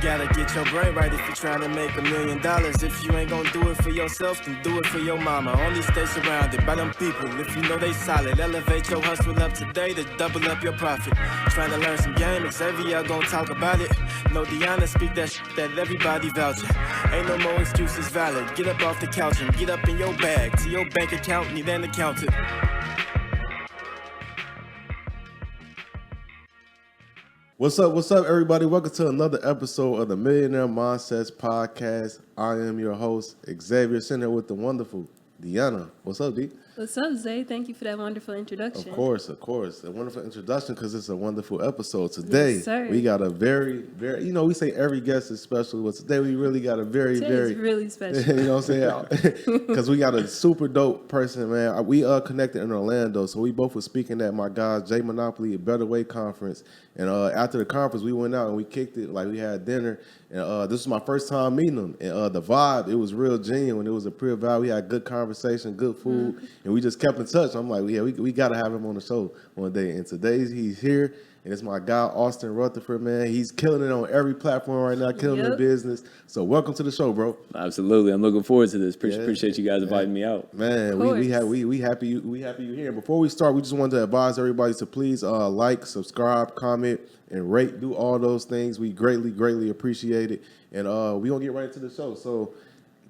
gotta get your brain right if you're trying to make $1 million. If you ain't gonna do it for yourself, then do it for your mama. Only stay surrounded by them people if you know they solid. Elevate your hustle up today to double up your profit. Trying to learn some game, Xavier gonna talk about it. No Deanna speak that shit that everybody vouching. Ain't no more excuses valid. Get up off the couch and get up in your bag. To your bank account, need an accountant. What's up, everybody? Welcome to another episode of the Millionaire Mindsets Podcast. I am your host, Xavier, sitting here with the wonderful Deanna. What's up, D? What's up, Zay? Thank you for that wonderful introduction. Of course. A wonderful introduction because it's a wonderful episode. Today, yes, we got a very, we say every guest is special, but today we really got a very really special. You know what I'm saying? Because we got a super dope person, man. We connected in Orlando, so we both were speaking at my guys, J Monopoly, a Better Way conference. And after the conference, we went out and we kicked it, like we had dinner. And this was my first time meeting them. And the vibe, it was real genuine. It was a pure vibe. We had good conversation, good food, and we just kept in touch. I'm like, yeah, we got to have him on the show one day. And today he's here, and it's my guy, Austin Rutherford, man. He's killing it on every platform right now, killing the business. So welcome to the show, bro. Absolutely. I'm looking forward to this. Appreciate you guys inviting me out. Man, we happy you here. Before we start, we just wanted to advise everybody to please like, subscribe, comment, and rate. Do all those things. We greatly appreciate it. And we're going to get right into the show. So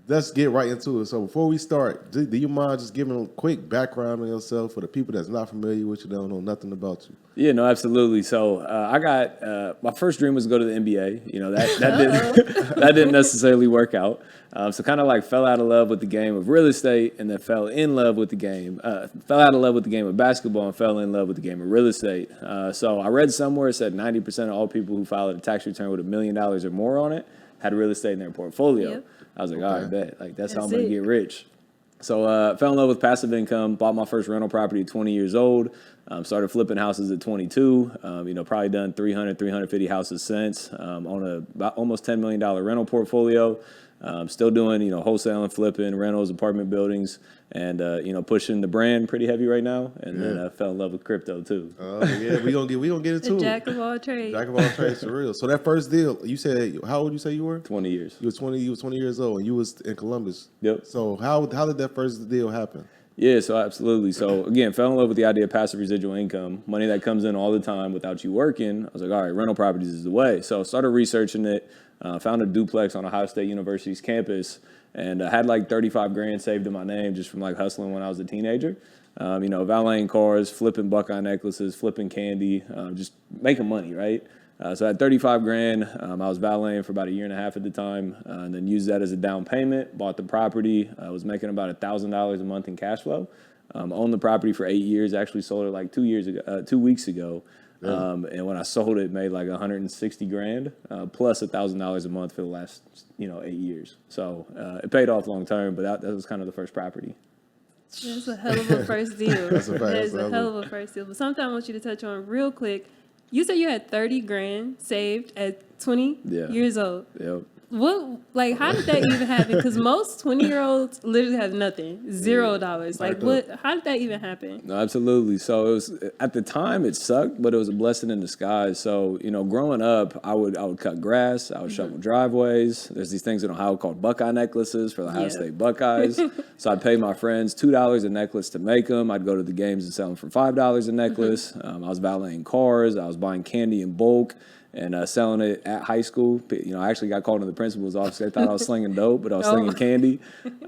let's get right into it. So before we start, do you mind just giving a quick background on yourself for the people that's not familiar with you, that don't know nothing about you? Yeah, no, absolutely. So I got my first dream was to go to the NBA. You know, that didn't necessarily work out. So kind of like fell out of love with the game of real estate, and then fell in love with the game. Fell out of love with the game of basketball and fell in love with the game of real estate. So I read somewhere it said 90% of all people who filed a tax return with $1 million or more on it had real estate in their portfolio. Yep. I was like, all right, bet. Like that's how I'm gonna get rich. So fell in love with passive income. Bought my first rental property at 20 years old. Started flipping houses at 22. Probably done 350 houses since. On about almost $10 million rental portfolio. Still doing, wholesale and flipping, rentals, apartment buildings, and, pushing the brand pretty heavy right now. And then I fell in love with crypto too. Oh, yeah, we gonna get into it. Jack of all trades. Jack of all trades, for real. So that first deal, you said, how old you say you were? 20 years. You was 20 years old, and you was in Columbus. Yep. So how did that first deal happen? Yeah, so absolutely. So again, fell in love with the idea of passive residual income, money that comes in all the time without you working. I was like, all right, rental properties is the way. So I started researching it, found a duplex on Ohio State University's campus, and had like 35 grand saved in my name just from like hustling when I was a teenager. Valeting cars, flipping Buckeye necklaces, flipping candy, just making money, right? So I had 35 grand. I was valeting for about a year and a half at the time, and then used that as a down payment, bought the property. I was making about $1,000 a month in cash flow. Owned the property for 8 years, actually sold it like 2 weeks ago. And when I sold it, made like 160 grand, plus $1,000 a month for the last, 8 years. So it paid off long term, but that was kind of the first property. That's a hell of a first deal. That's a fact. That's a hell of a first deal. But something I want you to touch on real quick. You said you had 30 grand saved at 20 years old. Yep. How did that even happen? Because most 20-year-olds literally have nothing, $0. How did that even happen? No, absolutely. So it was, at the time it sucked, but it was a blessing in disguise. So, growing up, I would cut grass, I would shovel driveways. There's these things in Ohio called Buckeye necklaces for the Ohio State Buckeyes. So I'd pay my friends $2 a necklace to make them. I'd go to the games and sell them for $5 a necklace. I was valeting cars. I was buying candy in bulk and selling it at high school. I actually got called in the principal's office. They thought I was slinging dope, but I was slinging candy.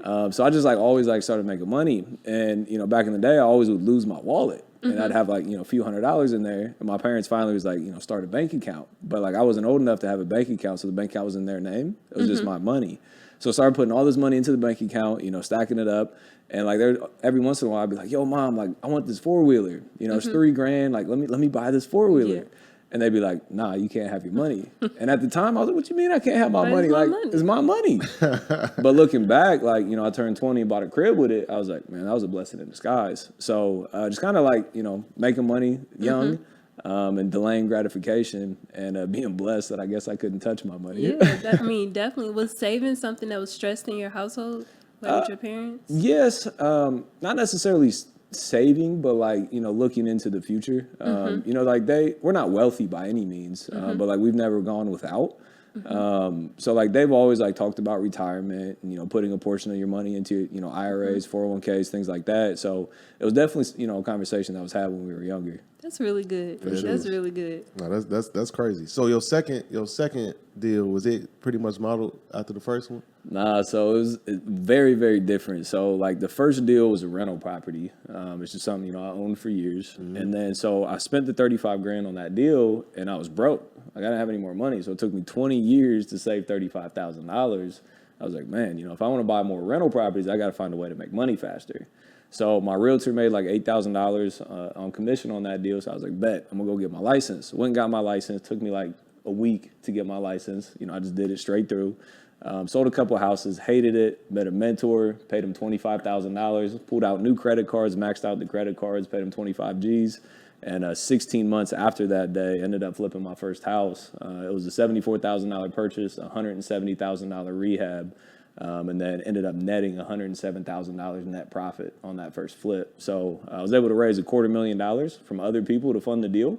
So I just always started making money. And, back in the day, I always would lose my wallet. And I'd have a few $100s in there. And my parents finally was start a bank account. But I wasn't old enough to have a bank account, so the bank account was in their name. It was just my money. So I started putting all this money into the bank account, stacking it up. And every once in a while I'd be like, yo, mom, I want this 4-wheeler. It's $3 grand. Let me buy this 4-wheeler. Yeah. And they'd be like, nah, you can't have your money. And at the time, I was like, what you mean I can't have my money? It's my money. But looking back, I turned 20 and bought a crib with it. I was like, man, that was a blessing in disguise. So just kind of making money young and delaying gratification and being blessed that I guess I couldn't touch my money. Yeah, definitely. Was saving something that was stressed in your household, with your parents? Yes, not necessarily saving, but looking into the future. We're not wealthy by any means, but we've never gone without. So like they've always like talked about retirement and, you know, putting a portion of your money into, you know, IRAs, 401ks, things like that. So it was definitely, you know, a conversation that was had when we were younger. That's really good. That's really good. No, that's crazy. So your second deal, was it pretty much modeled after the first one? Nah, so it was very, very different. So like the first deal was a rental property. It's just something, you know, I owned for years. And then so I spent the 35 grand on that deal and I was broke. Like I didn't have any more money. So it took me 20 years to save $35,000. I was like, man, you know, if I want to buy more rental properties, I got to find a way to make money faster. So my realtor made like $8,000 on commission on that deal. So I was like, bet, I'm gonna go get my license. Went and got my license. Took me like a week to get my license. You know, I just did it straight through. Sold a couple houses, hated it, met a mentor, paid him $25,000, pulled out new credit cards, maxed out the credit cards, paid him 25 G's. And 16 months after that day, ended up flipping my first house. It was a $74,000 purchase, $170,000 rehab, and then ended up netting $107,000 net profit on that first flip. So I was able to raise $250,000 from other people to fund the deal.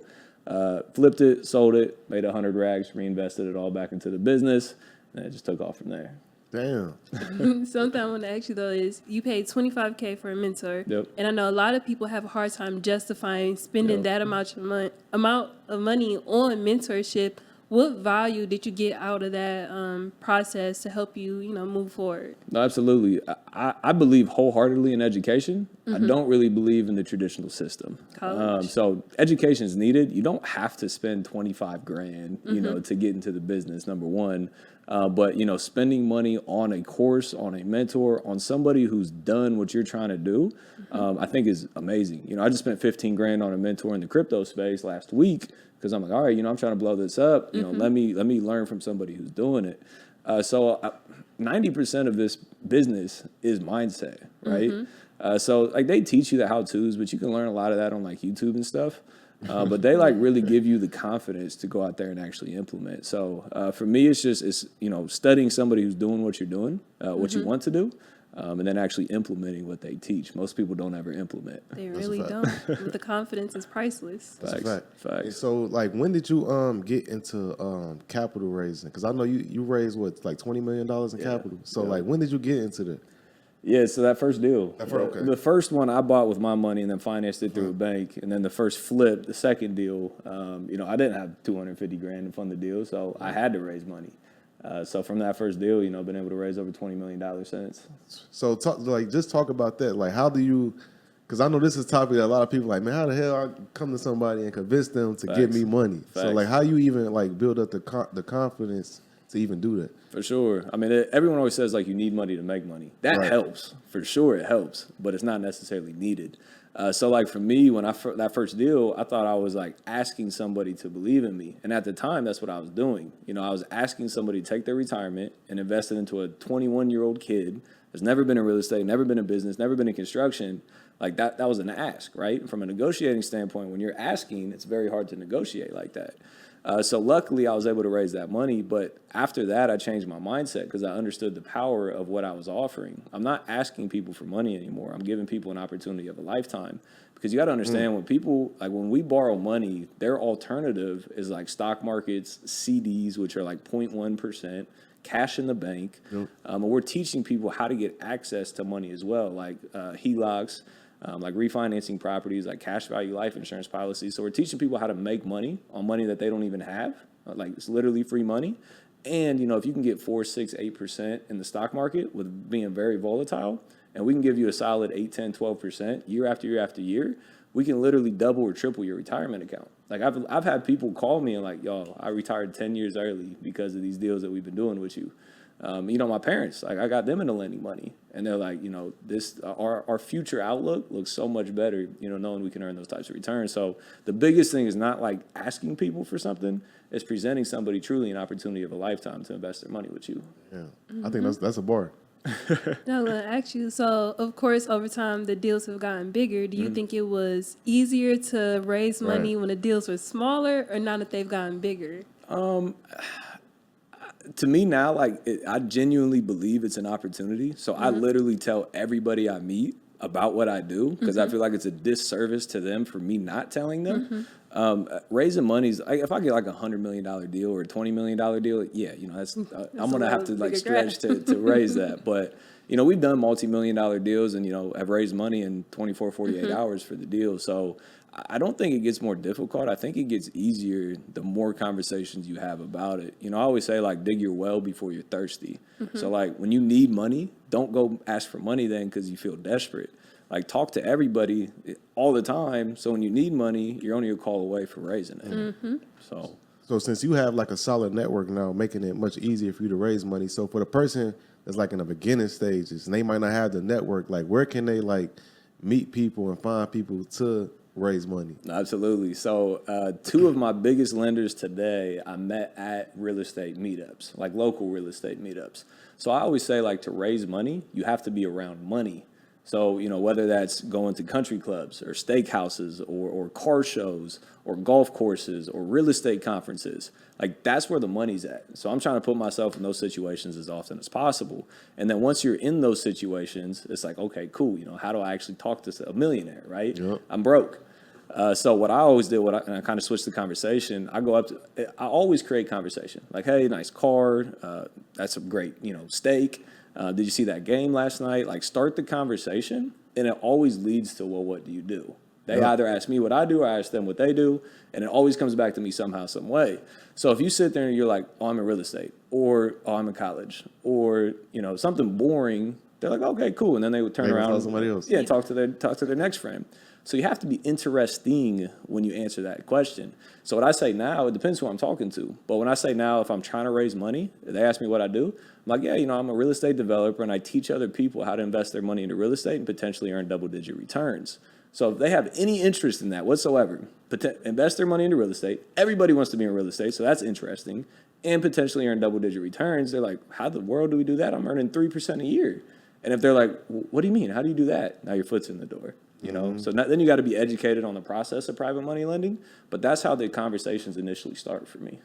Flipped it, sold it, made 100 rags, reinvested it all back into the business, and it just took off from there. Damn. Something I want to ask you though is you paid $25K for a mentor, Yep. and I know a lot of people have a hard time justifying spending that amount of money on mentorship. What value did you get out of that process to help you, you know, move forward? No, absolutely. I believe wholeheartedly in education. I don't really believe in the traditional system. College. So education is needed. You don't have to spend 25 grand, you know, to get into the business, number one. But, you know, spending money on a course, on a mentor, on somebody who's done what you're trying to do, I think is amazing. You know, I just spent 15 grand on a mentor in the crypto space last week because I'm like, all right, you know, I'm trying to blow this up. You know, let me learn from somebody who's doing it. So 90% of this business is mindset, right? So like they teach you the how-tos, but you can learn a lot of that on like YouTube and stuff. But they like really give you the confidence to go out there and actually implement. So for me, it's you know, studying somebody who's doing what you're doing, what you want to do, and then actually implementing what they teach. Most people don't ever implement. They really don't. But the confidence is priceless. Facts. And Facts. so, like, when did you get into capital raising? Because I know you raised what, like $20 million in capital. So, like, when did you get into the? Yeah, so that first deal, Okay. the first one I bought with my money and then financed it through a bank, and then the first flip, the second deal, you know, I didn't have 250 grand to fund the deal, so I had to raise money. So from that first deal, you know, I've been able to raise over $20 million since. So, just talk about that. Like, how do you? Because I know this is a topic that a lot of people like, man, how the hell I come to somebody and convince them to give me money? So, like, how you even like build up the confidence to even do that? For sure. I mean, everyone always says, like, you need money to make money. That helps. For sure it helps, but it's not necessarily needed. So, like, for me, when that first deal, I thought I was, like, asking somebody to believe in me. And at the time, that's what I was doing. You know, I was asking somebody to take their retirement and invest it into a 21-year-old kid that's never been in real estate, never been in business, never been in construction. Like, that was an ask, right? From a negotiating standpoint, when you're asking, it's very hard to negotiate like that. So luckily, I was able to raise that money. But after that, I changed my mindset because I understood the power of what I was offering. I'm not asking people for money anymore. I'm giving people an opportunity of a lifetime. Because you got to understand when we borrow money, their alternative is like stock markets, CDs, which are like 0.1%, cash in the bank. And we're teaching people how to get access to money as well, like HELOCs. Like refinancing properties, like cash value life insurance policies. So we're teaching people how to make money on money that they don't even have. Like it's literally free money. And, you know, if you can get 4, 6, 8% in the stock market with being very volatile, and we can give you a solid 8, 10, 12% year after year after year, we can literally double or triple your retirement account. Like I've had people call me and like, yo, I retired 10 years early because of these deals that we've been doing with you. You know, my parents, like I got them into lending money, and they're like, you know, our future outlook looks so much better, you know, knowing we can earn those types of returns. So the biggest thing is not like asking people for something; it's presenting somebody truly an opportunity of a lifetime to invest their money with you. Yeah, I think that's a bar. Now, I'm going to ask you, so of course, over time, the deals have gotten bigger. Do you think it was easier to raise money when the deals were smaller, or now that they've gotten bigger? To me now, like I genuinely believe it's an opportunity. So I literally tell everybody I meet, about what I do because I feel like it's a disservice to them for me not telling them. Raising money's if I get like $100 million deal or a $20 million deal, yeah, that's I'm gonna have to like stretch to raise that. But we've done multi-million-dollar deals and have raised money in 24, 48 hours for the deal. So I don't think it gets more difficult. I think it gets easier the more conversations you have about it. I always say, like, dig your well before you're thirsty. So, like, when you need money, don't go ask for money then because you feel desperate. Like, talk to everybody all the time. So when you need money, you're only a call away from raising it. So since you have, like, a solid network now, making it much easier for you to raise money. So for the person that's, like, in the beginning stages and they might not have the network, like, where can they, like, meet people and find people to raise money? Absolutely. So 2 of my biggest lenders today I met at real estate meetups, like local real estate meetups. So I always say, like, to raise money, you have to be around money. So, whether that's going to country clubs or steakhouses or car shows or golf courses or real estate conferences, like, that's where the money's at. So I'm trying to put myself in those situations as often as possible. And then once you're in those situations, it's like, okay, cool. How do I actually talk to a millionaire, right? Yep. I'm broke. So what I always did, and I kind of switched the conversation, I always create conversation. Like, hey, nice car. That's a great, steak. Did you see that game last night? Like, start the conversation, and it always leads to, well, what do you do? They either ask me what I do or I ask them what they do, and it always comes back to me somehow, some way. So if you sit there and you're like, oh, I'm in real estate, or oh, I'm in college, or something boring, they're like, okay, cool, and then they would turn around, somebody else. Yeah, talk to their next friend. So you have to be interesting when you answer that question. So what I say now, it depends who I'm talking to. But when I say now, if I'm trying to raise money, they ask me what I do. I'm like, yeah, I'm a real estate developer, and I teach other people how to invest their money into real estate and potentially earn double-digit returns. So if they have any interest in that whatsoever, invest their money into real estate. Everybody wants to be in real estate, so that's interesting. And potentially earn double-digit returns. They're like, how the world do we do that? I'm earning 3% a year. And if they're like, what do you mean? How do you do that? Now your foot's in the door. So then you got to be educated on the process of private money lending, but that's how the conversations initially start for me.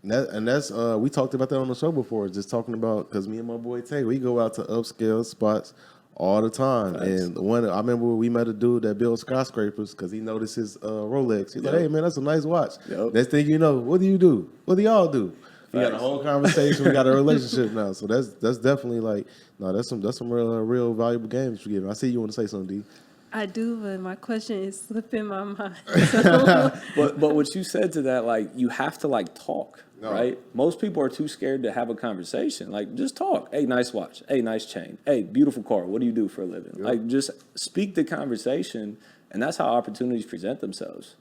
That's we talked about that on the show before, just talking about, because me and my boy Tay, we go out to upscale spots all the time. Thanks. And I remember we met a dude that built skyscrapers because he noticed his Rolex. He's like, hey man, that's a nice watch. Yep. Next thing you know, what do you do? What do y'all do? We got a whole conversation. We got a relationship now. So that's definitely like, no, that's some real valuable games you give. I see you want to say something, D. I do, but my question is slipping my mind. But what you said to that, like, you have to, like, talk, right? Most people are too scared to have a conversation. Like, just talk. Hey, nice watch. Hey, nice chain. Hey, beautiful car. What do you do for a living? Yep. Like, just speak the conversation, and that's how opportunities present themselves.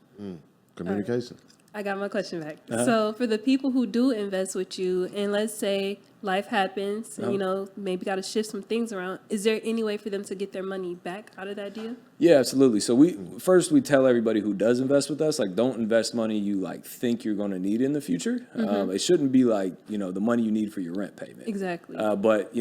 Communication. I got my question back. So for the people who do invest with you, and let's say life happens, and, maybe got to shift some things around, is there any way for them to get their money back out of that deal? Yeah, absolutely. So we tell everybody who does invest with us, like, don't invest money you, like, think you're going to need in the future. It shouldn't be like, the money you need for your rent payment. Exactly. But,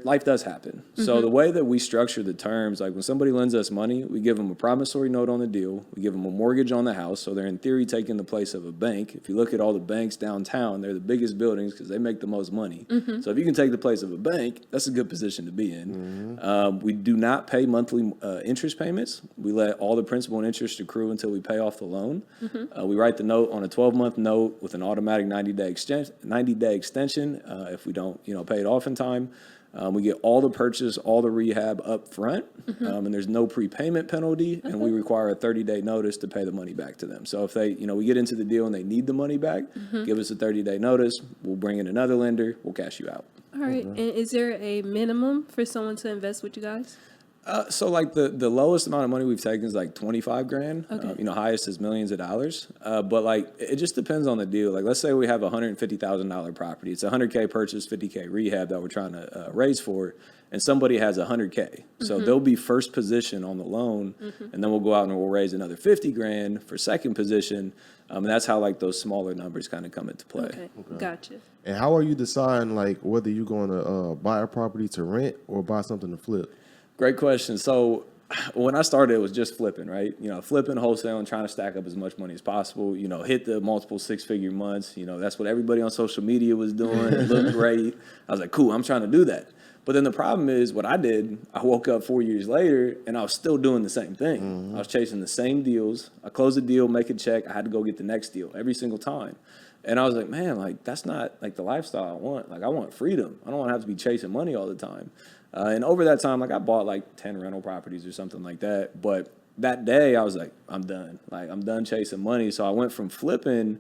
life does happen. So the way that we structure the terms, like, when somebody lends us money, we give them a promissory note on the deal. We give them a mortgage on the house. So they're in theory taking the place of a bank. If you look at all the banks downtown, they're the biggest buildings because they make the most money. So if you can take the place of a bank, that's a good position to be in. We do not pay monthly interest payments. We let all the principal and interest accrue until we pay off the loan. We write the note on a 12-month note with an automatic 90-day extension if we don't, pay it off in time. We get all the purchase, all the rehab up front, and there's no prepayment penalty, and we require a 30-day notice to pay the money back to them. So if they, we get into the deal and they need the money back, give us a 30-day notice. We'll bring in another lender. We'll cash you out. All right. And is there a minimum for someone to invest with you guys? So like the lowest amount of money we've taken is like $25,000. Okay. Highest is millions of dollars. But like it just depends on the deal. Like let's say we have a $150,000 property. It's a $100K purchase, $50K rehab that we're trying to raise for, and somebody has $100K. So they'll be first position on the loan, and then we'll go out and we'll raise another $50,000 for second position. And that's how like those smaller numbers kind of come into play. Okay. Gotcha. And how are you deciding like whether you're going to buy a property to rent or buy something to flip? Great question. So when I started, it was just flipping, right? Flipping, wholesale, and trying to stack up as much money as possible. Hit the multiple six-figure months. That's what everybody on social media was doing. It looked great. I was like, cool, I'm trying to do that. But then the problem is what I did, I woke up 4 years later and I was still doing the same thing. I was chasing the same deals. I closed a deal, make a check. I had to go get the next deal every single time. And I was like, man, like that's not like the lifestyle I want. Like I want freedom. I don't want to have to be chasing money all the time. And over that time, like I bought like 10 rental properties or something like that. But that day I was like, I'm done. Like I'm done chasing money. So I went from flipping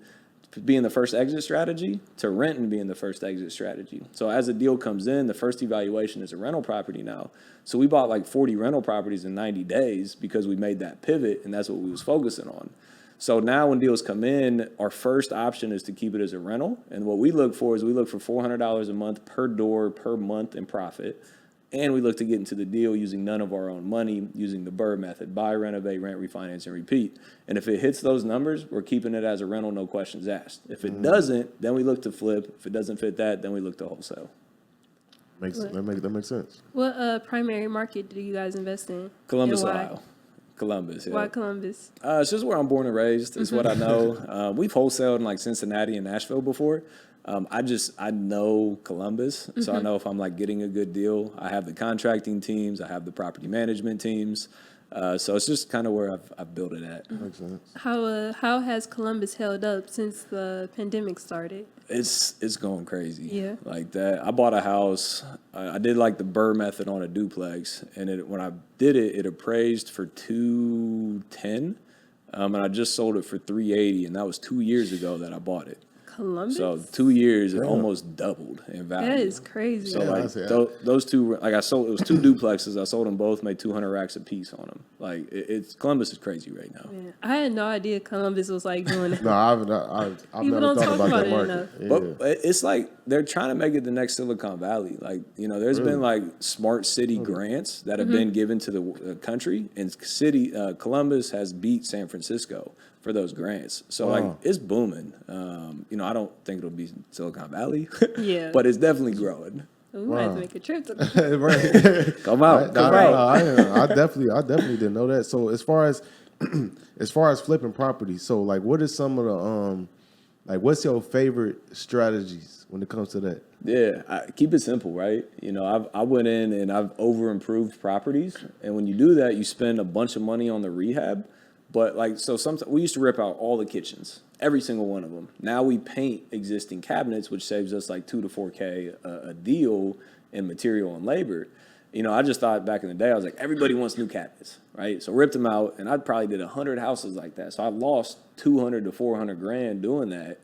being the first exit strategy to renting being the first exit strategy. So as a deal comes in, the first evaluation is a rental property now. So we bought like 40 rental properties in 90 days because we made that pivot and that's what we was focusing on. So now when deals come in, our first option is to keep it as a rental. And what we look for is we look for $400 a month per door per month in profit. And we look to get into the deal using none of our own money, using the BRRRR method, buy, renovate, rent, refinance, and repeat. And if it hits those numbers, we're keeping it as a rental, no questions asked. If it doesn't, then we look to flip. If it doesn't fit that, then we look to wholesale. That makes sense. What primary market do you guys invest in? Columbus, And why? Ohio. Columbus, yeah. Why Columbus? It's just where I'm born and raised. It's what I know. We've wholesaled in like Cincinnati and Nashville before. I know Columbus, so I know if I'm like getting a good deal. I have the contracting teams, I have the property management teams, so it's just kind of where I've built it at. Makes sense. How has Columbus held up since the pandemic started? It's going crazy. Yeah. Like that. I bought a house. I did like the BRRRR method on a duplex, and when I did it, it appraised for $210, and I just sold it for $380, and that was 2 years ago that I bought it. Columbus? So 2 years, it almost doubled in value. That is crazy. So Yeah, like I see. those two, like I sold, it was two duplexes. I sold them both, made 200 racks a piece on them. Like it's Columbus is crazy right now. Man, I had no idea Columbus was like doing that. No, I've People never don't thought talk about about that it market. enough. But it's like they're trying to make it the next Silicon Valley. Like, you know, there's been like smart city grants that have been given to the country, and Columbus has beat San Francisco for those grants. So like it's booming. You know, I don't think it'll be Silicon Valley, Yeah. but it's definitely growing. We might have to make a trip to the Right. Come out. I definitely didn't know that. So as far as flipping property, so like what is some of the like what's your favorite strategies when it comes to that? Yeah, keep it simple, right? You know, I went in and I've over improved properties, and when you do that, you spend a bunch of money on the rehab. But like, so sometimes we used to rip out all the kitchens, every single one of them. Now we paint existing cabinets, which saves us like $2,000 to $4,000 a deal in material and labor. You know, I just thought back in the day, I was like, everybody wants new cabinets, right? So ripped them out, and I probably did 100 houses like that. So I lost 200 to 400 grand doing that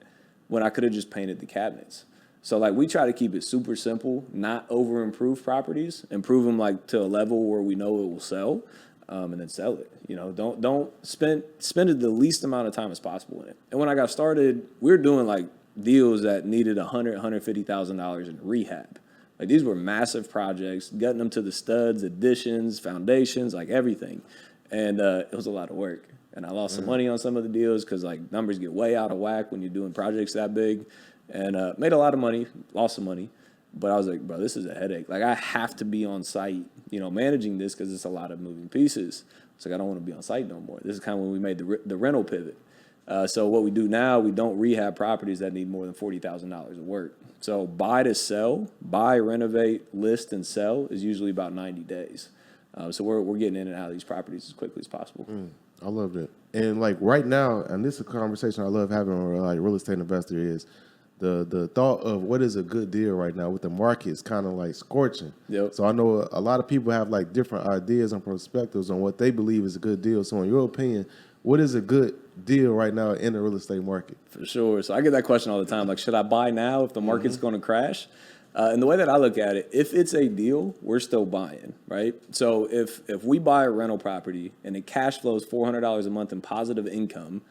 when I could have just painted the cabinets. So like we try to keep it super simple, not over improve properties, improve them like to a level where we know it will sell, and then sell it. You know, don't spend it the least amount of time as possible in it. And when I got started, we were doing like deals that needed $150,000 in rehab. Like these were massive projects, getting them to the studs, additions, foundations, like everything. And it was a lot of work. And I lost some money on some of the deals because like numbers get way out of whack when you're doing projects that big. And made a lot of money, lost some money. But I was like, bro, this is a headache. Like I have to be on site, you know, managing this because it's a lot of moving pieces. It's like I don't want to be on site no more. This is kind of when we made the rental pivot. So what we do now, we don't rehab properties that need more than $40,000 of work. So buy to sell, buy, renovate, list, and sell is usually about 90 days. So we're getting in and out of these properties as quickly as possible. I love that. And like right now, and this is a conversation I love having with like real estate investor is the thought of what is a good deal right now with the market is kind of like scorching. Yep. So I know a lot of people have like different ideas and perspectives on what they believe is a good deal. So in your opinion, what is a good deal right now in the real estate market? For sure. So I get that question all the time. Like, should I buy now if the market's going to crash? And the way that I look at it, if it's a deal, we're still buying, right? So if we buy a rental property and it cash flows $400 a month in positive income,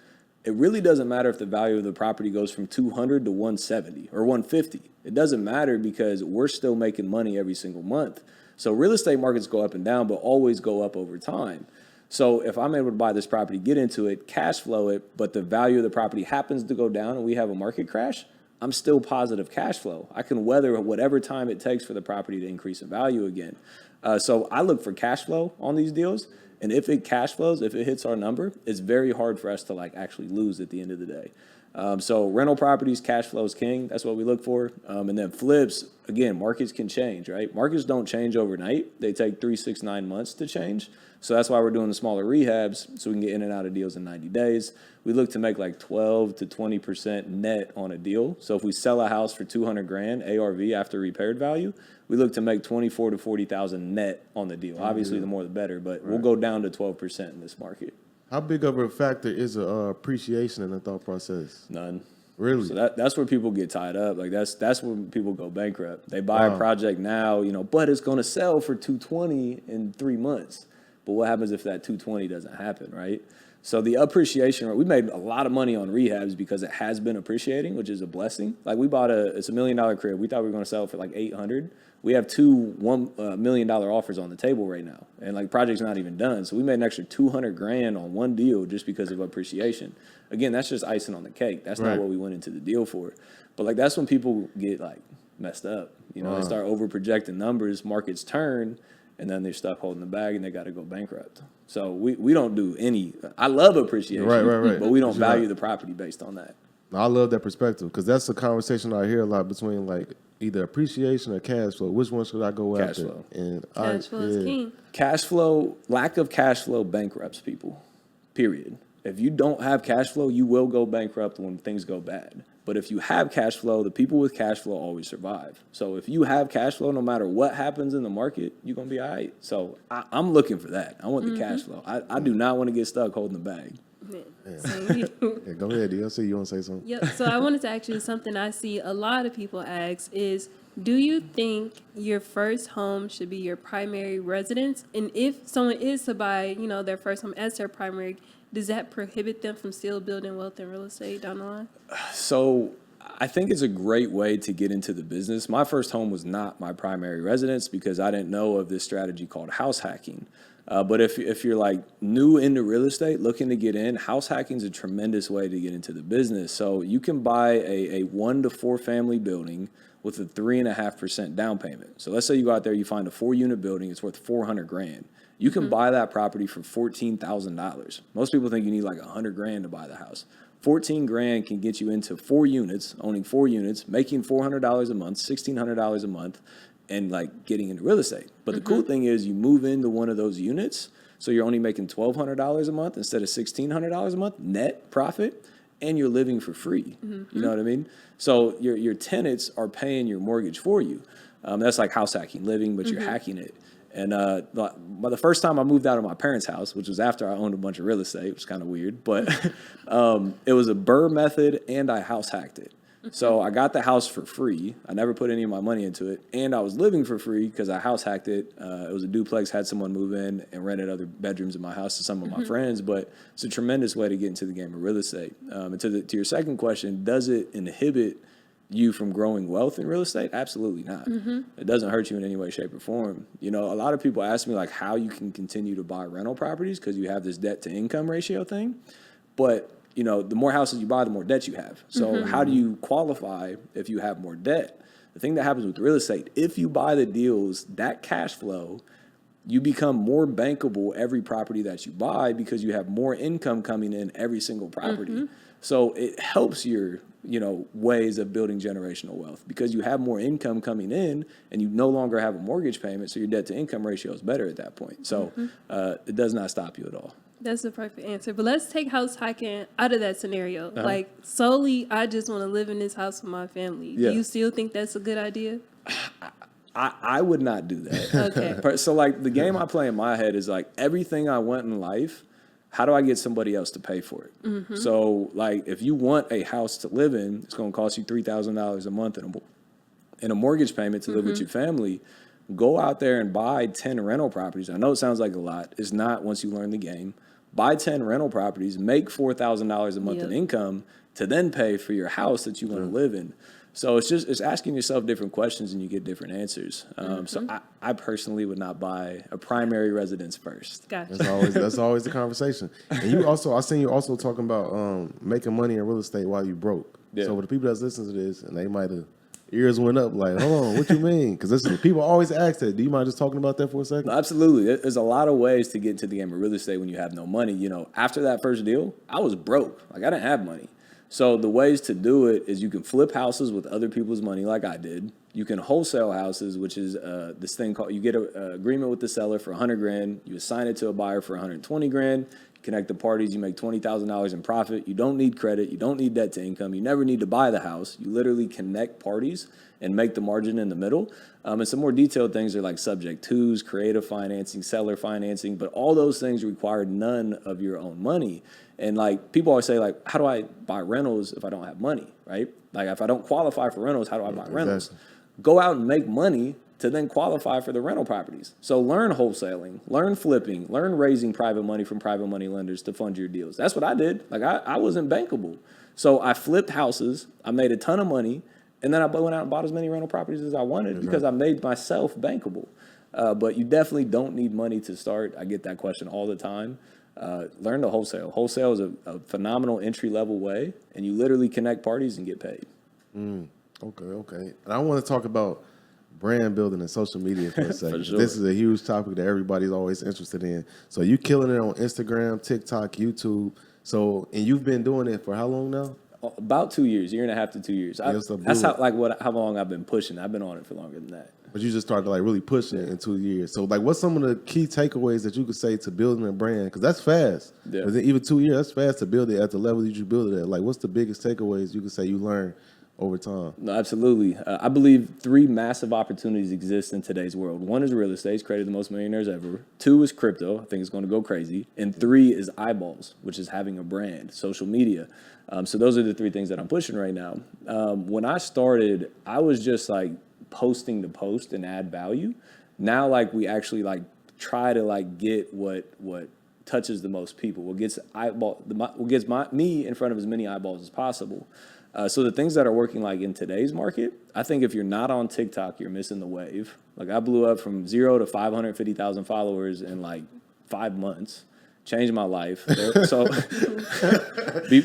it really doesn't matter if the value of the property goes from 200 to 170 or 150. It doesn't matter because we're still making money every single month. So real estate markets go up and down, but always go up over time. So if I'm able to buy this property, get into it, cash flow it, but the value of the property happens to go down and we have a market crash, I'm still positive cash flow. I can weather whatever time it takes for the property to increase in value again. So I look for cash flow on these deals. And if it cash flows, if it hits our number, it's very hard for us to like actually lose at the end of the day. So rental properties, cash flow is king. That's what we look for. And then flips, again, markets can change, right? Markets don't change overnight. They take 3, 6, 9 months to change. So that's why we're doing the smaller rehabs, so we can get in and out of deals in 90 days. We look to make like 12 to 20% net on a deal. So if we sell a house for $200,000 ARV after repaired value, we look to make 24 to 40,000 net on the deal. Obviously, the more the better, but we'll go down to 12% in this market. How big of a factor is appreciation in the thought process? None. Really? So that's where people get tied up. Like that's when people go bankrupt. They buy a project now, but it's going to sell for 220 in 3 months. But what happens if that 220 doesn't happen, right? So the appreciation, we made a lot of money on rehabs because it has been appreciating, which is a blessing. Like we bought it's $1 million crib. We thought we were going to sell it for like 800. We have two $1 million offers on the table right now, and like project's not even done. So we made an extra $200,000 on one deal just because of appreciation. Again, that's just icing on the cake. That's not what we went into the deal for. But like that's when people get like messed up. They start over projecting numbers, markets turn, and then they're stuck holding the bag and they got to go bankrupt. So we don't do any. I love appreciation, right. but we don't value the property based on that. I love that perspective because that's a conversation I hear a lot between like either appreciation or cash flow. Which one should I go Cash after? flow. And Cash flow is king. Cash flow, lack of cash flow bankrupts people, period. If you don't have cash flow, you will go bankrupt when things go bad. But if you have cash flow, the people with cash flow always survive. So if you have cash flow, no matter what happens in the market, you're going to be all right. So I'm looking for that. I want the cash flow. I do not want to get stuck holding the bag. Yeah, go ahead, DLC. You want to say something? Yep. So I wanted to ask you something I see a lot of people ask is, do you think your first home should be your primary residence? And if someone is to buy, their first home as their primary, does that prohibit them from still building wealth in real estate down the line? So I think it's a great way to get into the business. My first home was not my primary residence because I didn't know of this strategy called house hacking. But if you're like new into real estate, looking to get in, house hacking is a tremendous way to get into the business. So you can buy a 1 to 4 family building with a 3.5% down payment. So let's say you go out there, you find a 4-unit building, it's worth $400,000. You can buy that property for $14,000. Most people think you need like $100,000 to buy the house. $14,000 can get you into 4 units, owning 4 units, making $400 a month, $1,600 a month, and like getting into real estate. But the cool thing is you move into one of those units, so you're only making $1,200 a month instead of $1,600 a month net profit, and you're living for free. You know what I mean? So your tenants are paying your mortgage for you. That's like house hacking, living, but you're hacking it. And by the first time I moved out of my parents' house, which was after I owned a bunch of real estate, which was kind of weird, but it was a Burr method, and I house hacked it. So I got the house for free. I never put any of my money into it. And I was living for free because I house hacked it. It was a duplex, had someone move in and rented other bedrooms in my house to some of my friends. But it's a tremendous way to get into the game of real estate. And to your second question, does it inhibit you from growing wealth in real estate? Absolutely not. It doesn't hurt you in any way, shape, or form. A lot of people ask me like how you can continue to buy rental properties because you have this debt to income ratio thing. But the more houses you buy, the more debt you have. So how do you qualify if you have more debt? The thing that happens with real estate, if you buy the deals, that cash flow, you become more bankable every property that you buy because you have more income coming in every single property. So it helps your ways of building generational wealth because you have more income coming in and you no longer have a mortgage payment. So your debt to income ratio is better at that point. So it does not stop you at all. That's the perfect answer. But let's take house hacking out of that scenario. Like solely, I just want to live in this house with my family. Yeah. Do you still think that's a good idea? I would not do that. Okay. So like the game I play in my head is like everything I want in life, how do I get somebody else to pay for it? So like if you want a house to live in, it's going to cost you $3,000 a month in a mortgage payment to live with your family. Go out there and buy 10 rental properties. I know it sounds like a lot. It's not once you learn the game. Buy 10 rental properties, make $4,000 a month in income to then pay for your house that you want to live in. So it's asking yourself different questions and you get different answers. So I personally would not buy a primary residence first. Gotcha. That's always the conversation. And I seen you also talking about making money in real estate while you broke. Yeah. So for the people that's listening to this and they might have ears went up like, hold on, what you mean? Because people always ask that. Do you mind just talking about that for a second? Absolutely. There's a lot of ways to get into the game of real estate when you have no money. After that first deal, I was broke. Like I didn't have money. So the ways to do it is you can flip houses with other people's money like I did. You can wholesale houses, which is this thing called, you get an agreement with the seller for $100,000. You assign it to a buyer for $120,000. You connect the parties. You make $20,000 in profit. You don't need credit. You don't need debt to income. You never need to buy the house. You literally connect parties and make the margin in the middle. And some more detailed things are like subject twos, creative financing, seller financing, but all those things require none of your own money. And like people always say, like, how do I buy rentals if I don't have money, right? Like if I don't qualify for rentals, how do I buy rentals? Go out and make money to then qualify for the rental properties. So learn wholesaling, learn flipping, learn raising private money from private money lenders to fund your deals. That's what I did. Like I wasn't bankable. So I flipped houses, I made a ton of money, and then I went out and bought as many rental properties as I wanted because I made myself bankable. But you definitely don't need money to start. I get that question all the time. Learn to wholesale. Wholesale is a phenomenal entry-level way, and you literally connect parties and get paid. Okay. And I want to talk about brand building and social media for a second. Sure. This is a huge topic that everybody's always interested in. So you killing it on Instagram, TikTok, YouTube. So, and you've been doing it for how long now? About 2 years, year and a half to 2 years. That's how long I've been pushing. I've been on it for longer than that. But you just started like really pushing it in 2 years. So like, what's some of the key takeaways that you could say to building a brand? Because that's fast. Yeah. But then even 2 years, that's fast to build it at the level that you build it at. Like, what's the biggest takeaways you could say you learned over time? No, absolutely. I believe 3 massive opportunities exist in today's world. 1 is real estate. It's created the most millionaires ever. 2 is crypto. I think it's going to go crazy. And 3 is eyeballs, which is having a brand, social media. So those are the 3 things that I'm pushing right now. When I started, I was just like posting to post and add value. Now, like we actually like try to like get what touches the most people, what gets me in front of as many eyeballs as possible. So the things that are working like in today's market, I think if you're not on TikTok, you're missing the wave. Like I blew up from 0 to 550,000 followers in like 5 months. Changed my life. So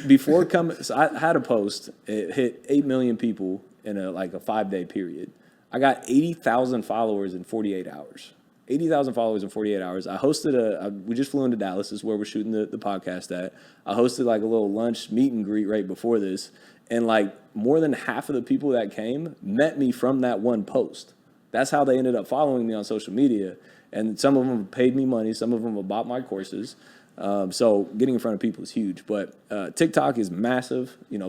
before coming, so I had a post. It hit 8 million people in a 5-day period. I got 80,000 followers in 48 hours. 80,000 followers in 48 hours. I hosted we just flew into Dallas. This is where we're shooting the podcast at. I hosted like a little lunch meet and greet right before this. And like more than half of the people that came met me from that one post. That's how they ended up following me on social media. And some of them paid me money. Some of them have bought my courses. So getting in front of people is huge. But TikTok is massive. You know,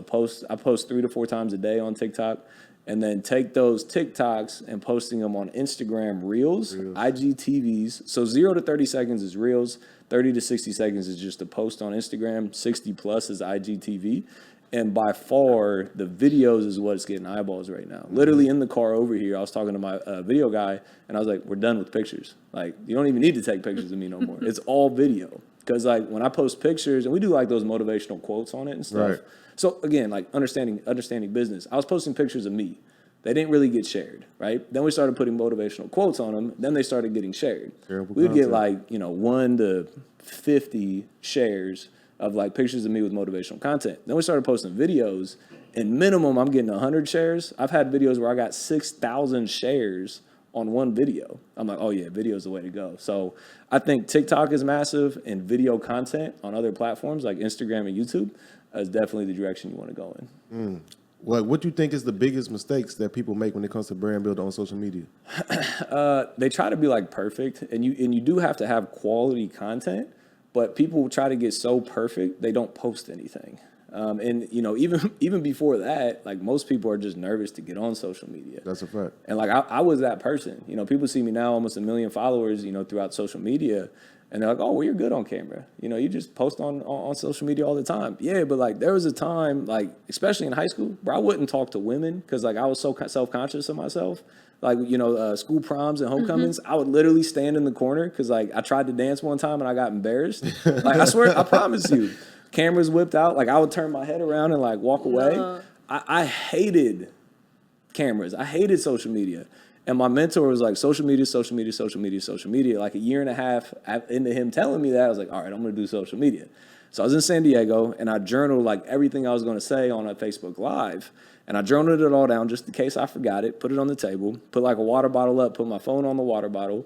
I post 3 to 4 times a day on TikTok. And then take those TikToks and posting them on Instagram Reels. IGTVs. So 0 to 30 seconds is Reels. 30 to 60 seconds is just a post on Instagram. 60 plus is IGTV. And by far, the videos is what's getting eyeballs right now. Literally in the car over here, I was talking to my video guy, and I was like, we're done with pictures. Like, you don't even need to take pictures of me no more. It's all video. Because, like, when I post pictures, and we do, like, those motivational quotes on it and stuff. Right. So, again, like, understanding business. I was posting pictures of me. They didn't really get shared, right? Then we started putting motivational quotes on them. Then they started getting shared. We'd get, like, 1 to 50 shares of like pictures of me with motivational content. Then we started posting videos, and minimum I'm getting 100 shares. I've had videos where I got 6,000 shares on one video. I'm like, oh yeah, video is the way to go. So I think TikTok is massive, and video content on other platforms like Instagram and YouTube is definitely the direction you want to go in. Well, what do you think is the biggest mistakes that people make when it comes to brand building on social media? They try to be like perfect, and you do have to have quality content. But people try to get so perfect, they don't post anything. And, even before that, like most people are just nervous to get on social media. That's a fact. And like I was that person. People see me now, almost 1 million followers, throughout social media. And they're like, oh, well, you're good on camera. You just post on social media all the time. Yeah, but like there was a time, like especially in high school, where I wouldn't talk to women because like I was so self-conscious of myself. Like, school proms and homecomings, I would literally stand in the corner because, like, I tried to dance one time and I got embarrassed. Like, I swear, I promise you, cameras whipped out. Like, I would turn my head around and, like, walk away. I hated cameras. I hated social media. And my mentor was like, social media, social media, social media, social media. Like, a year and a half into him telling me that, I was like, all right, I'm going to do social media. So I was in San Diego, and I journaled, like, everything I was going to say on a Facebook Live. And I journaled it all down just in case I forgot it, put it on the table, put like a water bottle up, put my phone on the water bottle,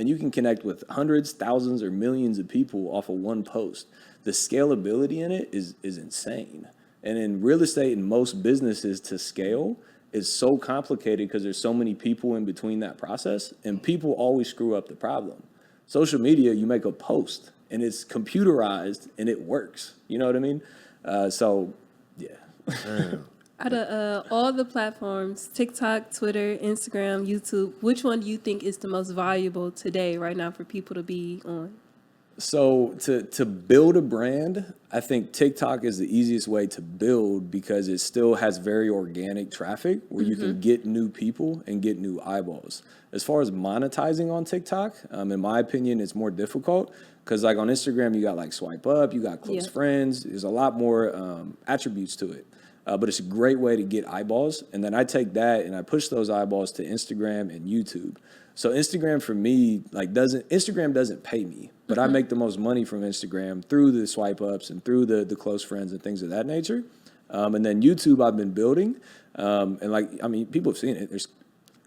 and you can connect with hundreds, thousands, or millions of people off of one post. The scalability in it is insane. And in real estate and most businesses, to scale is so complicated because there's so many people in between that process, and people always screw up the problem. Social media, you make a post and it's computerized and it works. You know what I mean? So, yeah. Out of all the platforms, TikTok, Twitter, Instagram, YouTube, which one do you think is the most valuable today, right now, for people to be on? So to build a brand, I think TikTok is the easiest way to build because it still has very organic traffic where you can get new people and get new eyeballs. As far as monetizing on TikTok, in my opinion, it's more difficult because like on Instagram, you got like swipe up, you got close friends. There's a lot more attributes to it. But it's a great way to get eyeballs. And then I take that and I push those eyeballs to Instagram and YouTube. So Instagram for me, Instagram doesn't pay me, but I make the most money from Instagram through the swipe ups and through the close friends and things of that nature. And then YouTube I've been building. And people have seen it. There's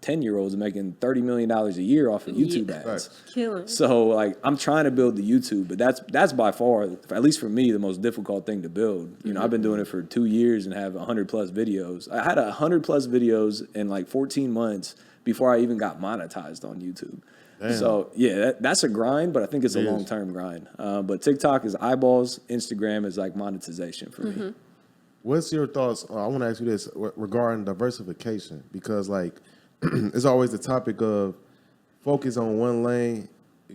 10-year-olds making $30 million a year off of YouTube ads. Right. Killing. So I'm trying to build the YouTube, but that's by far, at least for me, the most difficult thing to build. You know, I've been doing it for 2 years and have 100 plus videos. I had 100 plus videos in like 14 months before I even got monetized on YouTube. Damn. So yeah, that's a grind, but I think it's a long-term grind. But TikTok is eyeballs. Instagram is like monetization for me. What's your thoughts? I want to ask you this regarding diversification, because like it's always the topic of focus on one lane,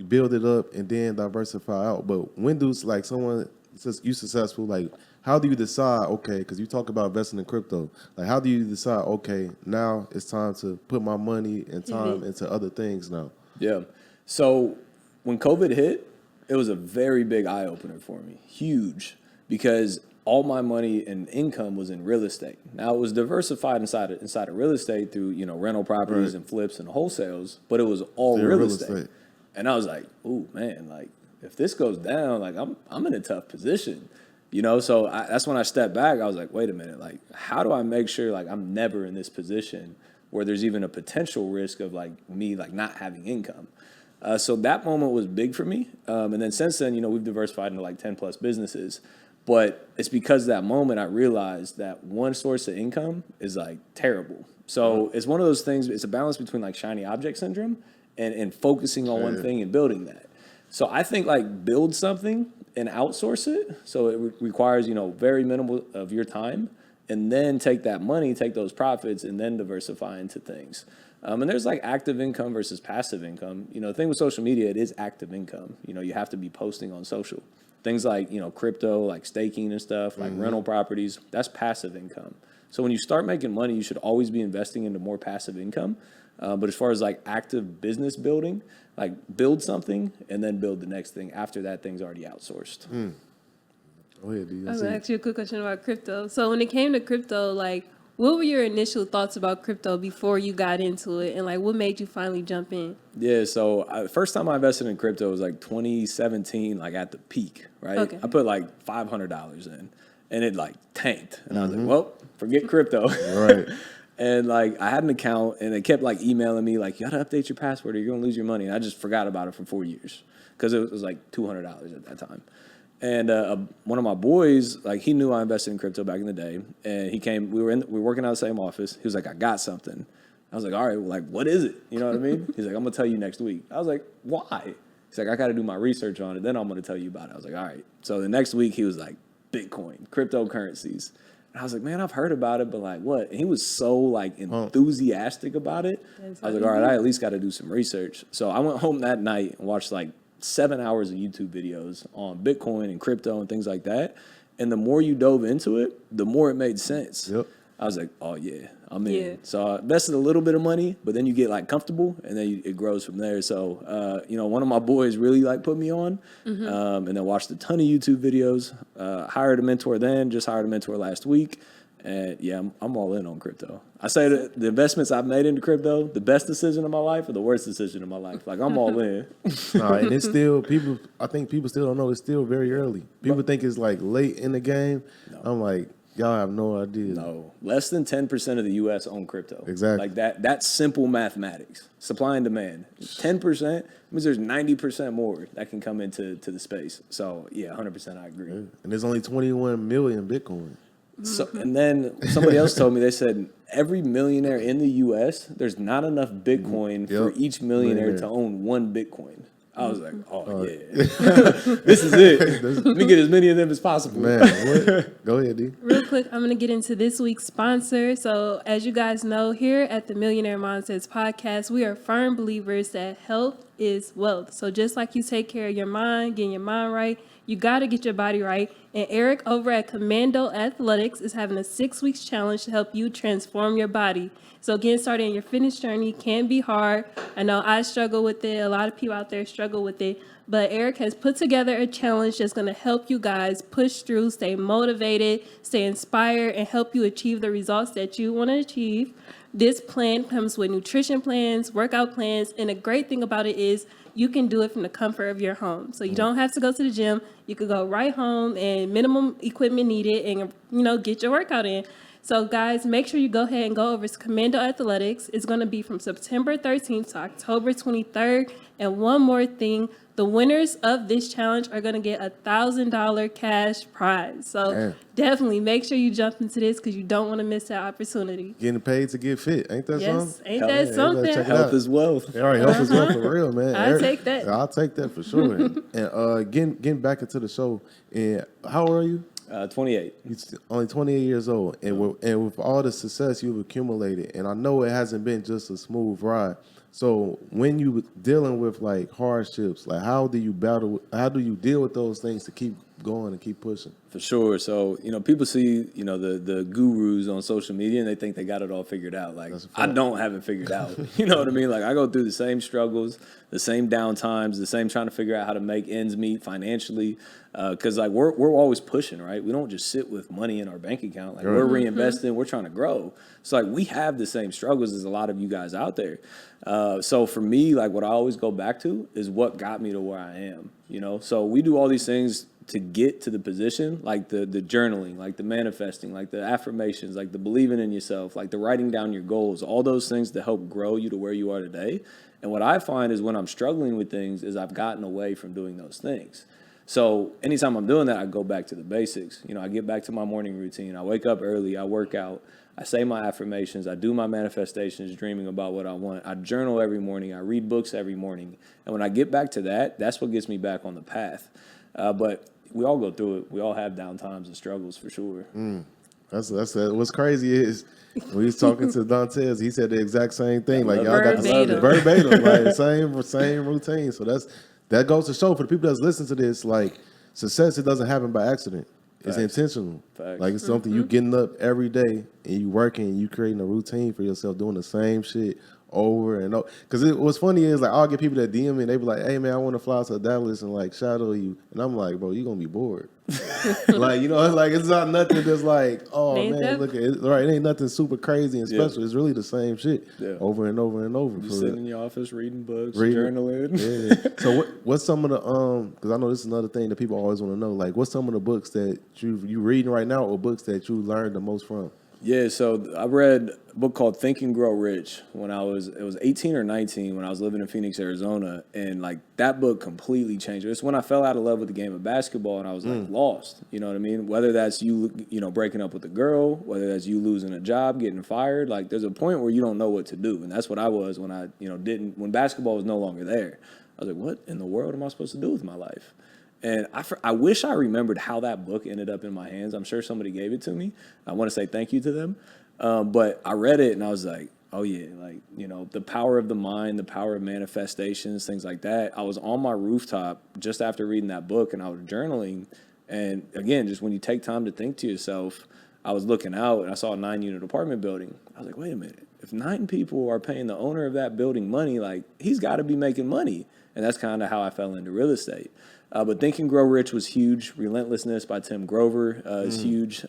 build it up, and then diversify out. But when do like someone says you successful, like how do you decide? Okay, because you talk about investing in crypto. Like how do you decide? Okay, now it's time to put my money and time into other things now. Yeah. So when COVID hit, it was a very big eye opener for me, huge, because all my money and income was in real estate. Now it was diversified inside of real estate through, rental properties and flips and wholesales, but it was all real estate. And I was like, ooh, man, like if this goes down, like I'm in a tough position, So that's when I stepped back. I was like, wait a minute, like how do I make sure like I'm never in this position where there's even a potential risk of like me like not having income? So that moment was big for me. And then since then, we've diversified into like 10 plus businesses. But it's because that moment I realized that one source of income is like terrible. So it's one of those things, it's a balance between like shiny object syndrome and focusing on one thing and building that. So I think like build something and outsource it. So it requires, very minimal of your time, and then take that money, take those profits, and then diversify into things. And there's like active income versus passive income. The thing with social media, it is active income. You have to be posting on social. Things like, crypto, like staking and stuff, like rental properties, that's passive income. So when you start making money, you should always be investing into more passive income. But as far as like active business building, like build something and then build the next thing after that thing's already outsourced. Go ahead, D. I was going to ask you a quick question about crypto. So when it came to crypto, like what were your initial thoughts about crypto before you got into it? And like what made you finally jump in? Yeah, so first time I invested in crypto was like 2017, like at the peak, right? Okay. I put like $500 in and it like tanked. And I was like, well, forget crypto. Right. And like I had an account and they kept like emailing me like, you got to update your password or you're going to lose your money. And I just forgot about it for 4 years because it was like $200 at that time. And one of my boys, like he knew I invested in crypto back in the day, and he came. We were working out of the same office. He was like, "I got something." I was like, "All right, well, like what is it?" You know what I mean? He's like, "I'm gonna tell you next week." I was like, "Why?" He's like, "I got to do my research on it, then I'm gonna tell you about it." I was like, "All right." So the next week he was like, "Bitcoin, cryptocurrencies," and I was like, "Man, I've heard about it, but like what?" And he was so like enthusiastic about it. I was like, "All right, I at least got to do some research." So I went home that night and watched like 7 hours of YouTube videos on Bitcoin and crypto and things like that. And the more you dove into it, the more it made sense. Yep. I was like, oh yeah, I'm in. So I invested a little bit of money, but then you get like comfortable and then it grows from there. So, one of my boys really like put me on and then watched a ton of YouTube videos, hired a mentor then, just hired a mentor last week. And yeah, I'm all in on crypto. I say that the investments I've made into crypto, the best decision of my life or the worst decision of my life. Like I'm all in. And it's still I think people still don't know it's still very early. People think it's like late in the game. No. I'm like, Y'all have no idea. No, less than 10% of the U.S. own crypto. Exactly. Like that's simple mathematics. Supply and demand. 10% means there's 90% more that can come into the space. So yeah, 100% I agree. And there's only 21 million Bitcoin. So, and then somebody else told me, they said every millionaire in the U.S., there's not enough Bitcoin for each millionaire to own one Bitcoin. I was like, oh, yeah. This is it. Let me get as many of them as possible. Man, what? Go ahead, D. Real quick, I'm going to get into this week's sponsor. So, as you guys know, here at the Millionaire Mindsets podcast, we are firm believers that health is wealth. So, just like you take care of your mind, getting your mind right, you got to get your body right. And Eric over at Commando Athletics is having a 6-week challenge to help you transform your body. So getting started in your fitness journey can be hard. I know I struggle with it. A lot of people out there struggle with it. But Eric has put together a challenge that's going to help you guys push through, stay motivated, stay inspired, and help you achieve the results that you want to achieve. This plan comes with nutrition plans, workout plans, and the great thing about it is you can do it from the comfort of your home. So you don't have to go to the gym. You could go right home and minimum equipment needed and, get your workout in. So, guys, make sure you go ahead and go over to Commando Athletics. It's going to be from September 13th to October 23rd. And one more thing, the winners of this challenge are going to get a $1,000 cash prize. So, definitely make sure you jump into this because you don't want to miss that opportunity. Getting paid to get fit. Ain't that something? Yes, ain't that something? Health is wealth. All right, health is wealth for real, man. I'll take that. I'll take that for sure. And getting back into the show, and how old are you? 28. You're only 28 years old, and with all the success you've accumulated, and I know it hasn't been just a smooth ride. So when you dealing with like hardships, like how do you deal with those things to keep going and keep pushing? For sure. So, people see, the gurus on social media and they think they got it all figured out. Like, I don't have it figured out. You know what I mean? Like, I go through the same struggles, the same downtimes, the same trying to figure out how to make ends meet financially. Because, like, we're always pushing, right? We don't just sit with money in our bank account. Like, we're reinvesting, we're trying to grow. So, like, we have the same struggles as a lot of you guys out there. So, for me, like, what I always go back to is what got me to where I am, So, we do all these things to get to the position, like the journaling, like the manifesting, like the affirmations, like the believing in yourself, like the writing down your goals, all those things to help grow you to where you are today. And what I find is when I'm struggling with things is I've gotten away from doing those things. So anytime I'm doing that, I go back to the basics. I get back to my morning routine. I wake up early, I work out, I say my affirmations, I do my manifestations, dreaming about what I want. I journal every morning, I read books every morning. And when I get back to that, that's what gets me back on the path. But we all go through it. We all have down times and struggles for sure. That's what's crazy is when we was talking to Dantes, he said the exact same thing. Like y'all got the verbatim, like same routine. So that goes to show for the people that's listening to this, like success, it doesn't happen by accident. It's intentional. Facts. Like it's something you getting up every day and you working and you creating a routine for yourself, doing the same shit over and over. Because what's funny is like I'll get people that DM me and they be like, "Hey man, I want to fly to Dallas and like shadow you," and I'm like, "Bro, you gonna be bored." Like like it's not nothing that's like, "Oh man, look at it." Right, it ain't nothing super crazy and special. It's really the same shit over and over and over. Just sitting in your office reading books, journaling. Yeah. So what's some of the because I know this is another thing that people always want to know. Like, what's some of the books that you reading right now, or books that you learned the most from? Yeah, so I read a book called Think and Grow Rich when it was 18 or 19 when I was living in Phoenix, Arizona. And like that book completely changed. It's when I fell out of love with the game of basketball and I was like lost, you know what I mean? Whether that's you breaking up with a girl, whether that's you losing a job, getting fired, like there's a point where you don't know what to do. And that's what I was when I, when basketball was no longer there. I was like, what in the world am I supposed to do with my life? And I wish I remembered how that book ended up in my hands. I'm sure somebody gave it to me. I want to say thank you to them. But I read it and I was like, oh yeah, like, the power of the mind, the power of manifestations, things like that. I was on my rooftop just after reading that book and I was journaling. And again, just when you take time to think to yourself, I was looking out and I saw a 9-unit apartment building. I was like, wait a minute. If 9 people are paying the owner of that building money, like he's got to be making money. And that's kind of how I fell into real estate. But Think and Grow Rich was huge. Relentlessness by Tim Grover is huge.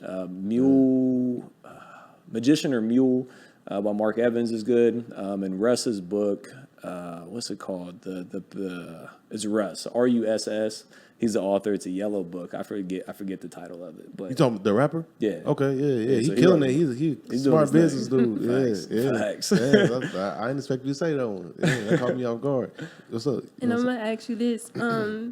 Magician or Mule by Mark Evans is good. And Russ's book, what's it called? It's Russ, Russ. He's the author. It's a yellow book. I forget the title of it. But You talking about the rapper? Yeah. Okay, yeah. He so killing he it. He's doing smart his thing. business dude. Facts. Yeah. Facts. Yeah, I didn't expect you to say that one. Yeah, that caught me off guard. What's up? And I'm gonna ask you this.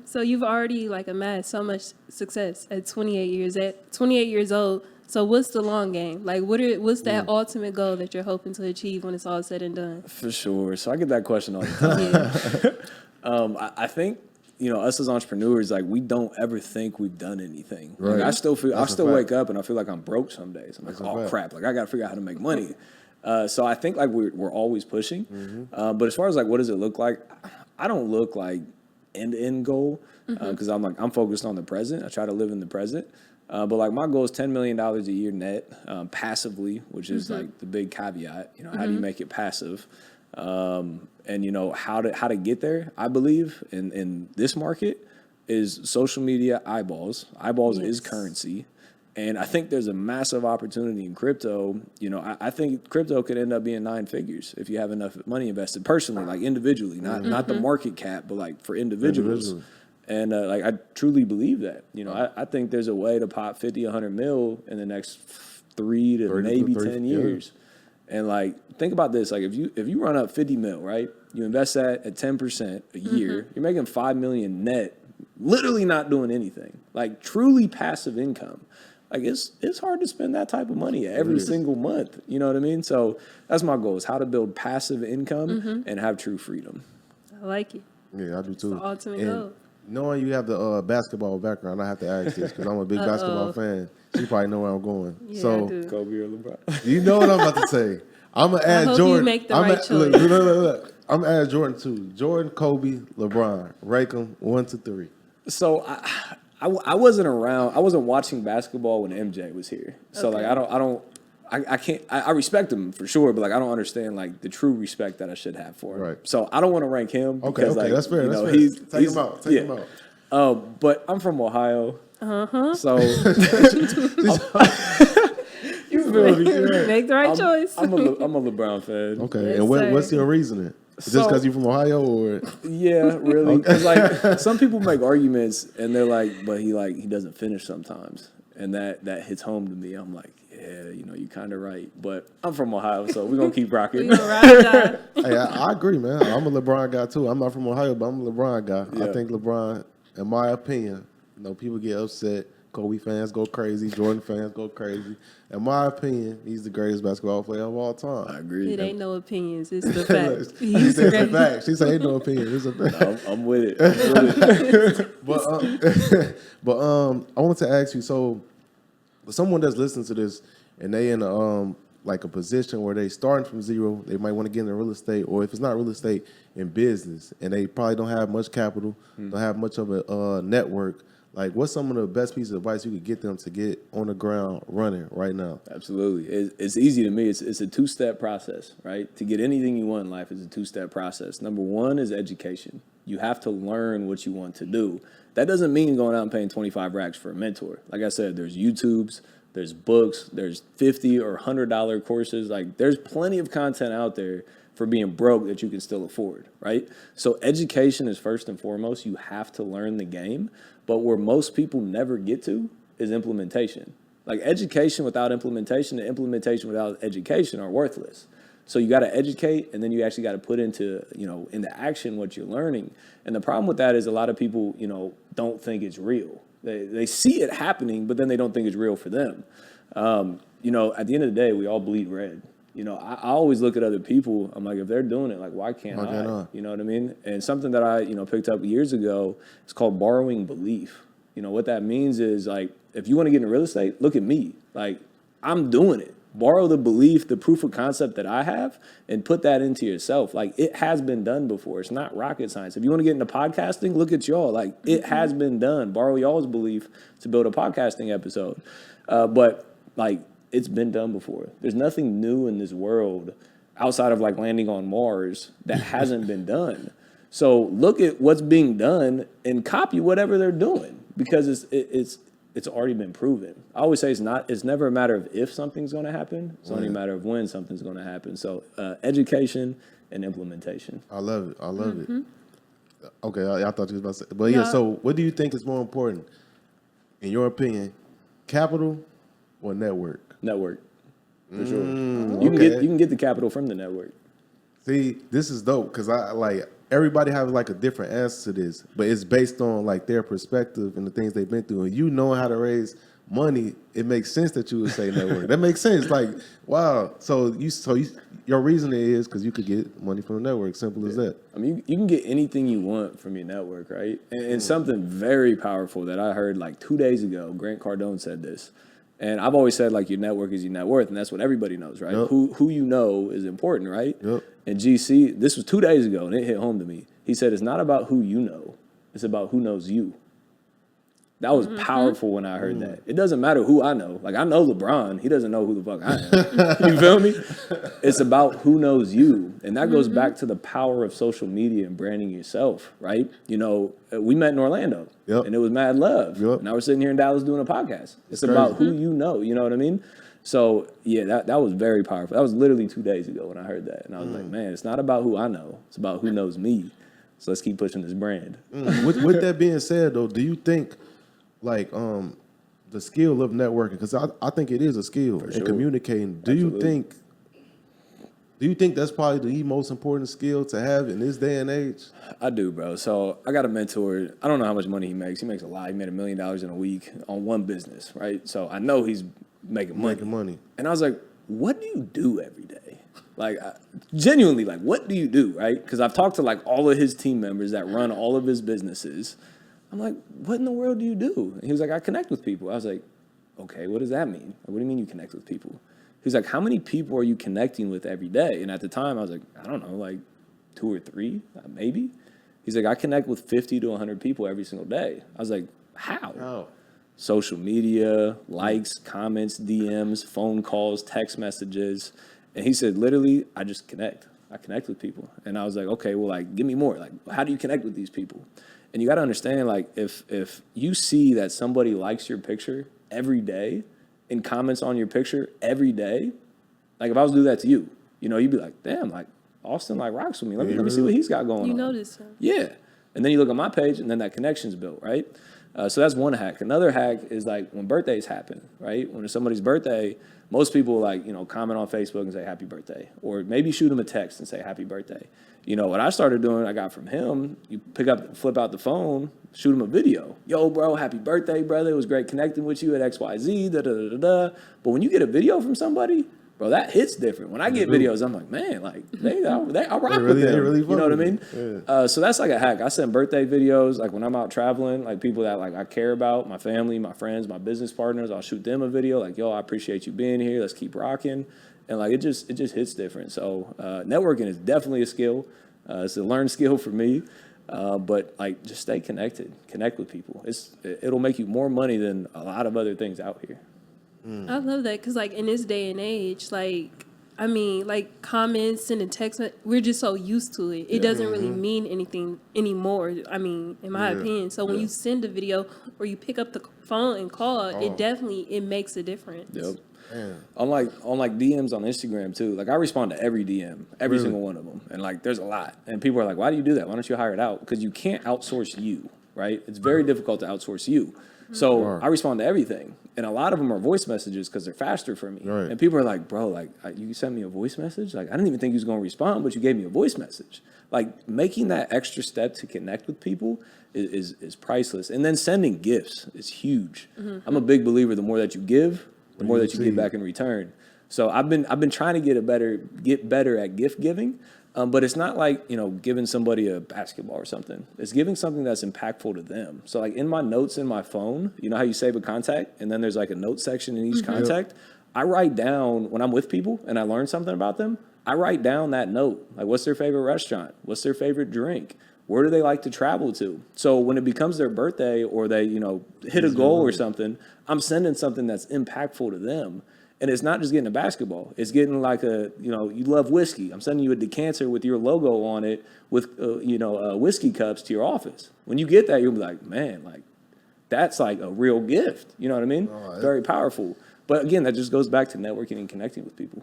So you've already like amassed so much success at 28 years old. So what's the long game? Like what's that ultimate goal that you're hoping to achieve when it's all said and done? For sure. So I get that question all the time. Yeah. I think, us as entrepreneurs, like we don't ever think we've done anything. Right. Like I still That's a wake fact. up and I feel like I'm broke some days. I'm like, That's a oh fact. crap, like I got to figure out how to make money. So I think like we're always pushing. Mm-hmm. But as far as like what does it look like, I don't look like end goal because I'm focused on the present. I try to live in the present. But like my goal is $10 million a year net passively, which is like the big caveat. How do you make it passive? And how to get there, I believe in this market is social media eyeballs. Eyeballs is currency. And I think there's a massive opportunity in crypto. I think crypto could end up being 9 figures if you have enough money invested personally, like individually, not the market cap, but like for individuals. And like I truly believe that. I think there's a way to pop 50, 100 mil in the next 3 to maybe 10 years. And like, think about this. Like if you run up 50 mil, right? You invest that at 10% a year, you're making 5 million net, literally not doing anything. Like truly passive income. Like it's hard to spend that type of money every single month. You know what I mean? So that's my goal, is how to build passive income and have true freedom. I like it. Yeah, I do too. The ultimate And goal. knowing you have the basketball background, I have to ask this because I'm a big basketball fan. You probably know where I'm going. Yeah, so I do. Kobe or LeBron? you know what I'm about to say. I'm gonna add hope Jordan. you make the I'm right choice. Look. I'm gonna add Jordan too. Jordan, Kobe, LeBron. Rank them 1 to 3. So I wasn't around. I wasn't watching basketball when MJ was here. So like I can't. I respect him for sure, but like I don't understand like the true respect that I should have for him. Right. So I don't want to rank him. Okay, because, okay, like, that's fair. you That's know, fair. Take him out. Take him out. But I'm from Ohio. So you feel me? Make the right choice. I'm a LeBron fan. Okay, Yes, and sir. what's your reasoning? Just So- because you're from Ohio, or Yeah, really. Because like some people make arguments and they're like, but he doesn't finish sometimes, and that hits home to me. I'm like, yeah, you're kind of right. But I'm from Ohio, so we're gonna keep rocking. We gonna ride or die. hey, I agree, man. I'm a LeBron guy too. I'm not from Ohio, but I'm a LeBron guy. Yeah. I think LeBron, in my opinion, people get upset. Kobe fans go crazy. Jordan fans go crazy. In my opinion, he's the greatest basketball player of all time. I agree. It ain't no opinions. It's the She fact. said it's a fact. She said ain't no opinion. It's a fact. I'm with it. But I wanted to ask you. So, for someone that's listening to this and they in like a position where they starting from zero, they might want to get into real estate, or if it's not real estate, in business, and they probably don't have much capital, don't have much of a network. Like, what's some of the best pieces of advice you could get them to get on the ground running right now? Absolutely. It's easy to me. It's a 2-step process, right? To get anything you want in life is a 2-step process. Number 1 is education. You have to learn what you want to do. That doesn't mean going out and paying 25 racks for a mentor. Like I said, there's YouTubes, there's books, there's $50 or $100 courses. Like, there's plenty of content out there for being broke that you can still afford, right? So education is first and foremost. You have to learn the game. But where most people never get to is implementation. Like education without implementation and implementation without education are worthless. So you got to educate, and then you actually got to put into action what you're learning. And the problem with that is a lot of people, don't think it's real. They see it happening, but then they don't think it's real for them. At the end of the day, we all bleed red. I always look at other people. I'm like, if they're doing it, like, why can't I? You know what I mean? And something that I, picked up years ago is called borrowing belief. What that means is, like, if you want to get into real estate, look at me. Like, I'm doing it. Borrow the belief, the proof of concept that I have, and put that into yourself. Like, it has been done before. It's not rocket science. If you want to get into podcasting, look at y'all. Like, it has been done. Borrow y'all's belief to build a podcasting episode. But, like, it's been done before. There's nothing new in this world outside of like landing on Mars that hasn't been done. So look at what's being done and copy whatever they're doing, because it's it's already been proven. I always say it's never a matter of if something's going to happen. It's only a matter of when something's going to happen. So education and implementation. I love it. Okay, I thought you was about to say, but yeah. So, what do you think is more important, in your opinion, capital or network? Network, for sure. You can get the capital from the network. See, this is dope because I like everybody have like a different answer to this, but it's based on like their perspective and the things they've been through. And you knowing how to raise money, it makes sense that you would say network. That makes sense. Like, wow. So your reasoning is because you could get money from the network. Simple as that. I mean, you can get anything you want from your network, right? And something very powerful that I heard like 2 days ago, Grant Cardone said this. And I've always said, like, your network is your net worth, and that's what everybody knows, right? Yep. Who you know is important, right? Yep. And GC, this was 2 days ago, and it hit home to me. He said, it's not about who you know. It's about who knows you. That was powerful when I heard that. It doesn't matter who I know. Like, I know LeBron. He doesn't know who the fuck I am. You feel me? It's about who knows you. And that goes back to the power of social media and branding yourself, right? You know, we met in Orlando, and it was mad love. Yep. Now we're sitting here in Dallas doing a podcast. It's about who you know what I mean? So, yeah, that was very powerful. That was literally 2 days ago when I heard that. And I was like, man, it's not about who I know. It's about who knows me. So let's keep pushing this brand. With that being said, though, do you think, like, the skill of networking, because I think it is a skill in communicating. Do you think that's probably the most important skill to have in this day and age? I do, bro. So I got a mentor. I don't know how much money he makes. He makes a lot. He made $1 million in a week on one business, right? So I know he's making money. And I was like, what do you do every day? Like, genuinely, like, what do you do, right? Because I've talked to, like, all of his team members that run all of his businesses. I'm like, what in the world do you do? And he was like, I connect with people. I was like, okay, what does that mean? What do you mean you connect with people? He was like, how many people are you connecting with every day? And at the time, I was like, I don't know, like 2 or 3, maybe. He's like, I connect with 50 to 100 people every single day. I was like, how? Oh. Social media, likes, comments, DMs, phone calls, text messages. And he said, literally, I just connect. I connect with people. And I was like, okay, well, like, give me more. Like, how do you connect with these people? And you got to understand, like, if you see that somebody likes your picture every day and comments on your picture every day, like, if I was to do that to you, you know, you'd be like, damn, like, Austin, like, rocks with me. Let me see what he's got going on. You notice him. Yeah. And then you look at my page, and then that connection's built, right? So that's one hack. Another hack is, like, when birthdays happen, right? When it's somebody's birthday, most people, like, you know, comment on Facebook and say happy birthday, or maybe shoot them a text and say happy birthday. You know, what I started doing, I got from him, you flip out the phone, shoot him a video. Yo, bro, happy birthday, brother. It was great connecting with you at XYZ, da-da-da-da-da. But when you get a video from somebody, bro, that hits different. When I get videos, I'm like, man, like, I rock with them. Really, you know what I mean? Yeah. So that's like a hack. I send birthday videos, like, when I'm out traveling, like, people that, like, I care about, my family, my friends, my business partners, I'll shoot them a video, like, yo, I appreciate you being here. Let's keep rocking. And, like, it just hits different. So networking is definitely a skill. It's a learned skill for me. But, like, just stay connected. Connect with people. It'll make you more money than a lot of other things out here. I love that because, like, in this day and age, like, I mean, like, comments and text, we're just so used to it. It doesn't really mean anything anymore, I mean, in my opinion. So when you send a video or you pick up the phone and call, it makes a difference. Yep. On like DMs on Instagram too, like, I respond to every DM, every single one of them, and, like, there's a lot, and people are like, why do you do that? Why don't you hire it out? Because you can't outsource you, right? It's very difficult to outsource you. So I respond to everything, and a lot of them are voice messages because they're faster for me. Right. And people are like, bro, like, you sent me a voice message? Like, I didn't even think you was going to respond, but you gave me a voice message. Like, making that extra step to connect with people is priceless. And then sending gifts is huge. I'm a big believer, the more that you give, the more that you get back in return. So I've been trying to get better at gift giving, but it's not like, you know, giving somebody a basketball or something. It's giving something that's impactful to them. So, like, in my notes in my phone, you know how you save a contact and then there's, like, a note section in each contact? I write down, when I'm with people and I learn something about them, I write down that note. Like, what's their favorite restaurant? What's their favorite drink? Where do they like to travel to? So when it becomes their birthday or they, you know, hit a goal or something, I'm sending something that's impactful to them. And it's not just getting a basketball. It's getting, like, you know, you love whiskey. I'm sending you a decanter with your logo on it with, whiskey cups to your office. When you get that, you'll be like, man, like, that's like a real gift. You know what I mean? Very powerful. But again, that just goes back to networking and connecting with people.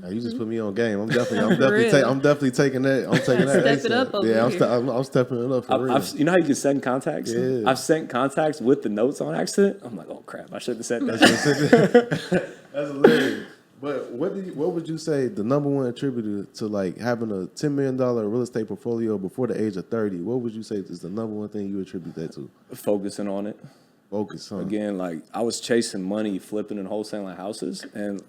You just put me on game. I'm definitely taking that. I'm taking that. Step it up over yeah, here. I'm stepping it up for real. You know how you can send contacts? Yeah. I've sent contacts with the notes on accident. I'm like, oh crap, I shouldn't have said that. That's hilarious. But what would you say the number one attributor to like having a $10 million real estate portfolio before the age of 30? What would you say is the number one thing you attribute that to? Focusing on it. Focus on. Again, like I was chasing money, flipping and wholesaling houses. And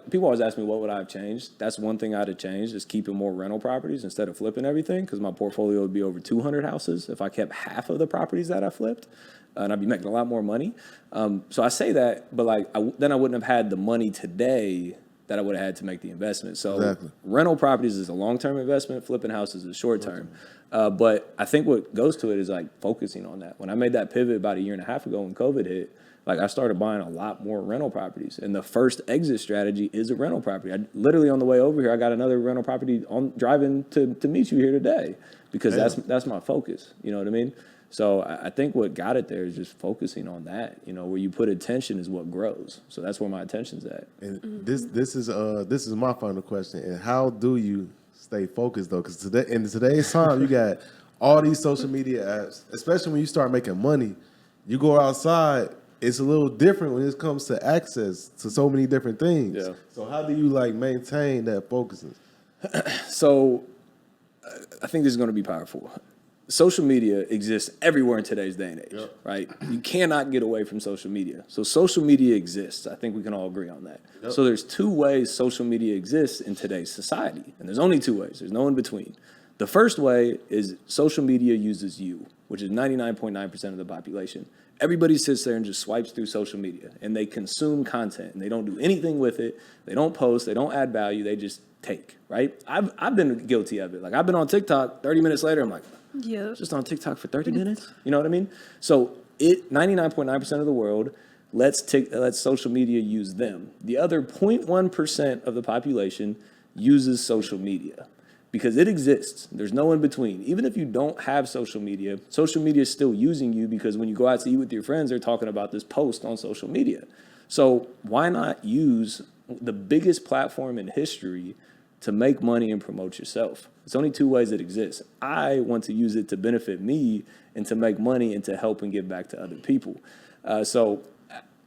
people always ask me, what would I have changed? That's one thing I'd have changed, is keeping more rental properties instead of flipping everything, because my portfolio would be over 200 houses if I kept half of the properties that I flipped. And I'd be making a lot more money. So I say that, but like then I wouldn't have had the money today that I would have had to make the investment. So rental properties is a long-term investment, flipping houses is short-term. But I think what goes to it is like focusing on that. When I made that pivot about a year and a half ago when COVID hit, like I started buying a lot more rental properties. And the first exit strategy is a rental property. I literally on the way over here, I got another rental property on driving to meet you here today, because that's my focus. You know what I mean? So I think what got it there is just focusing on that. You know, where you put attention is what grows. So that's where my attention's at. And this is my final question. And how do you stay focused though? Because in today's time, you got all these social media apps. Especially when you start making money, you go outside. It's a little different when it comes to access to so many different things. Yeah. So how do you like maintain that focus? So I think this is going to be powerful. Social media exists everywhere in today's day and age, right? You cannot get away from social media. So social media exists. I think we can all agree on that. So there's two ways social media exists in today's society. And there's only two ways. There's no in between. The first way is social media uses you, which is 99.9% of the population. Everybody sits there and just swipes through social media, and they consume content, and they don't do anything with it. They don't post. They don't add value. They just take, right? I've been guilty of it. Like I've been on TikTok, 30 minutes later, I'm like, just on TikTok for 30 minutes? You know what I mean? So 99.9% of the world lets social media use them. The other 0.1% of the population uses social media because it exists. There's no in between. Even if you don't have social media is still using you, because when you go out to eat with your friends, they're talking about this post on social media. So why not use the biggest platform in history to make money and promote yourself? It's only two ways it exists. I want to use it to benefit me and to make money and to help and give back to other people. So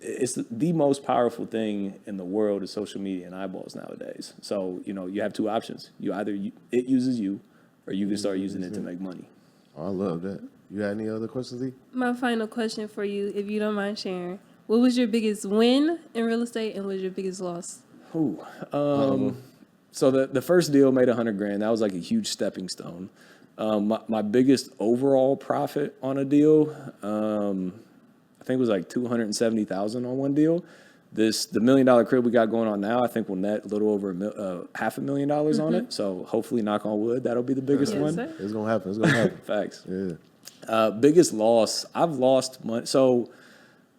it's the most powerful thing in the world is social media and eyeballs nowadays. So, you know, you have two options. It uses you, or you can start using it to make money. Oh, I love that. You got any other questions, Lee? My final question for you, if you don't mind sharing. What was your biggest win in real estate and what was your biggest loss? So the first deal made $100,000. That was like a huge stepping stone. My biggest overall profit on a deal, I think it was like $270,000 on one deal. The $1 million crib we got going on now, I think we'll net a little over $500,000 on it. So hopefully, knock on wood, that'll be the biggest one. Sir. It's gonna happen. Facts. Yeah. Biggest loss, I've lost money. So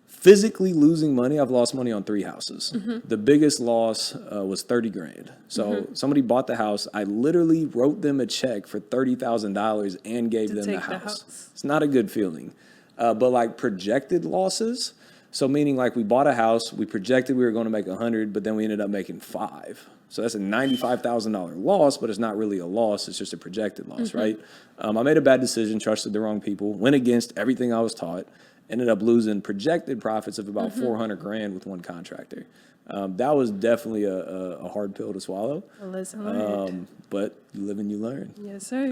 physically losing money, I've lost money on 3 houses. The biggest loss was $30,000. So somebody bought the house. I literally wrote them a check for $30,000 and gave them the house. It's not a good feeling. But like projected losses, so meaning like we bought a house, we projected we were going to make 100, but then we ended up making 5. So that's a $95,000 loss, but it's not really a loss. It's just a projected loss, right? I made a bad decision, trusted the wrong people, went against everything I was taught, ended up losing projected profits of about $400,000 with one contractor. That was definitely a hard pill to swallow. A lesson learned. But you live and you learn. Yes, sir.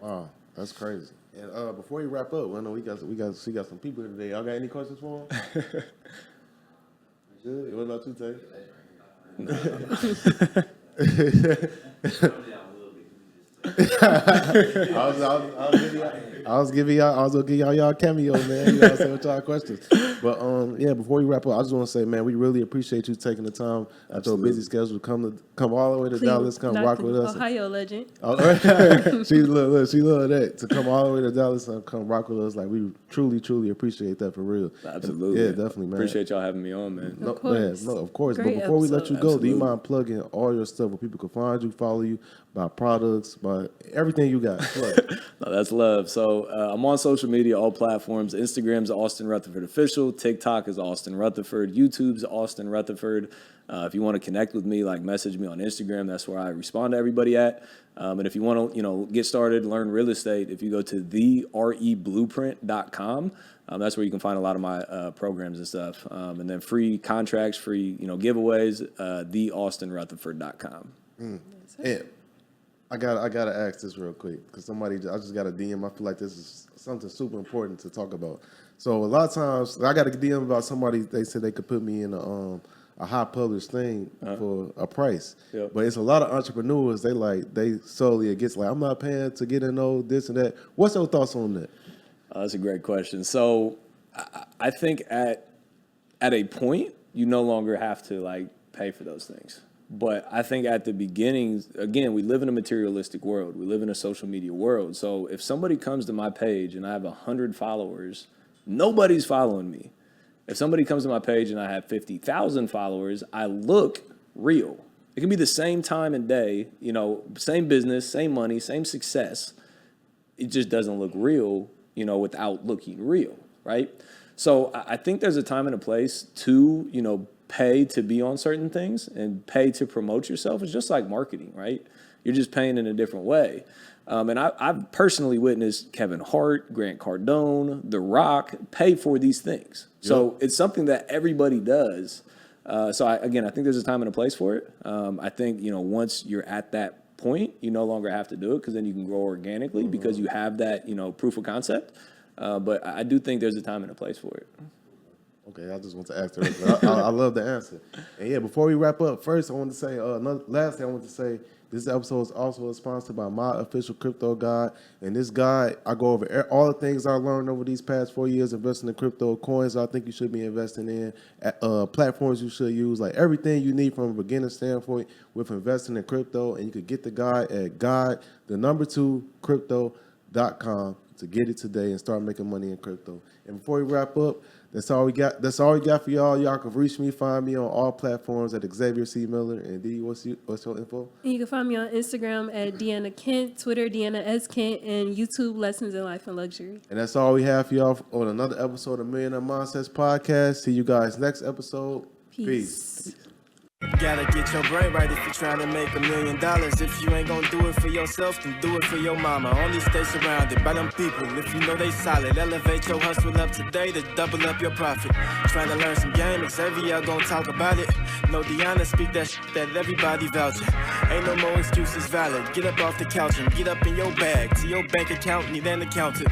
Wow, that's crazy. And before we wrap up, I know we got some people here today. Y'all got any questions for them? Good. What about you, Tay? I was gonna give y'all cameo, man. You know what I'm saying, with y'all questions. But before we wrap up, I just want to say, man, we really appreciate you taking the time after a busy schedule to come all the way to Dallas, come rock with us. Ohio legend. She love that, to come all the way to Dallas and come rock with us. Like, we truly appreciate that, for real. Absolutely. Yeah, definitely, man. Appreciate y'all having me on, man. Of course. Great But before we let you go, Absolutely. do you mind plugging all your stuff where people can find you, follow you, buy products, buy everything you got. Look. No, that's love. So I'm on social media, all platforms. Instagram's Austin Rutherford Official. TikTok is Austin Rutherford. YouTube's Austin Rutherford. If you want to connect with me, like message me on Instagram. That's where I respond to everybody at. And if you want to, get started, learn real estate, if you go to thereblueprint.com, that's where you can find a lot of my programs and stuff. And then free contracts, free, giveaways, theaustinrutherford.com. Yeah. I gotta ask this real quick because I just got a DM. I feel like this is something super important to talk about. So a lot of times I got a DM about somebody. They said they could put me in a high published thing for a price. Yep. But it's a lot of entrepreneurs. They solely against I'm not paying to get in this and that. What's your thoughts on that? That's a great question. So I think at a point you no longer have to pay for those things. But I think at the beginning, again, we live in a materialistic world. We live in a social media world. So if somebody comes to my page and I have 100 followers, nobody's following me. If somebody comes to my page and I have 50,000 followers, I look real. It can be the same time and day, same business, same money, same success. It just doesn't look real, without looking real, right? So I think there's a time and a place to, pay to be on certain things and pay to promote yourself. It's just like marketing, right? You're just paying in a different way. And I've personally witnessed Kevin Hart, Grant Cardone, The Rock pay for these things. Yep. So it's something that everybody does. So I think there's a time and a place for it. I think, once you're at that point, you no longer have to do it because then you can grow organically because you have that, proof of concept. But I do think there's a time and a place for it. Okay, I just want to ask her. I love the answer. And yeah, before we wrap up, first I want to say, last thing I want to say, this episode is also sponsored by my official crypto guide. And this guide, I go over all the things I learned over these past 4 years investing in crypto, coins I think you should be investing in, platforms you should use, like everything you need from a beginner standpoint with investing in crypto. And you could get the guide at crypto.com to get it today and start making money in crypto. And before we wrap up, that's all we got. That's all we got for y'all. Y'all can reach me, find me on all platforms at Xavier C. Miller. And D, what's your info? And you can find me on Instagram at Deanna Kent, Twitter Deanna S. Kent, and YouTube Lessons in Life and Luxury. And that's all we have for y'all on another episode of Millionaire Mindsets Podcast. See you guys next episode. Peace. Gotta get your brain right if you're trying to make $1 million. If you ain't gonna do it for yourself, then do it for your mama. Only stay surrounded by them people if you know they solid. Elevate your hustle up today to double up your profit. Trying to learn some game, Xavier gonna talk about it. No Deanna speak that that everybody vouching. Ain't no more excuses valid. Get up off the couch and get up in your bag. To your bank account, need an accountant.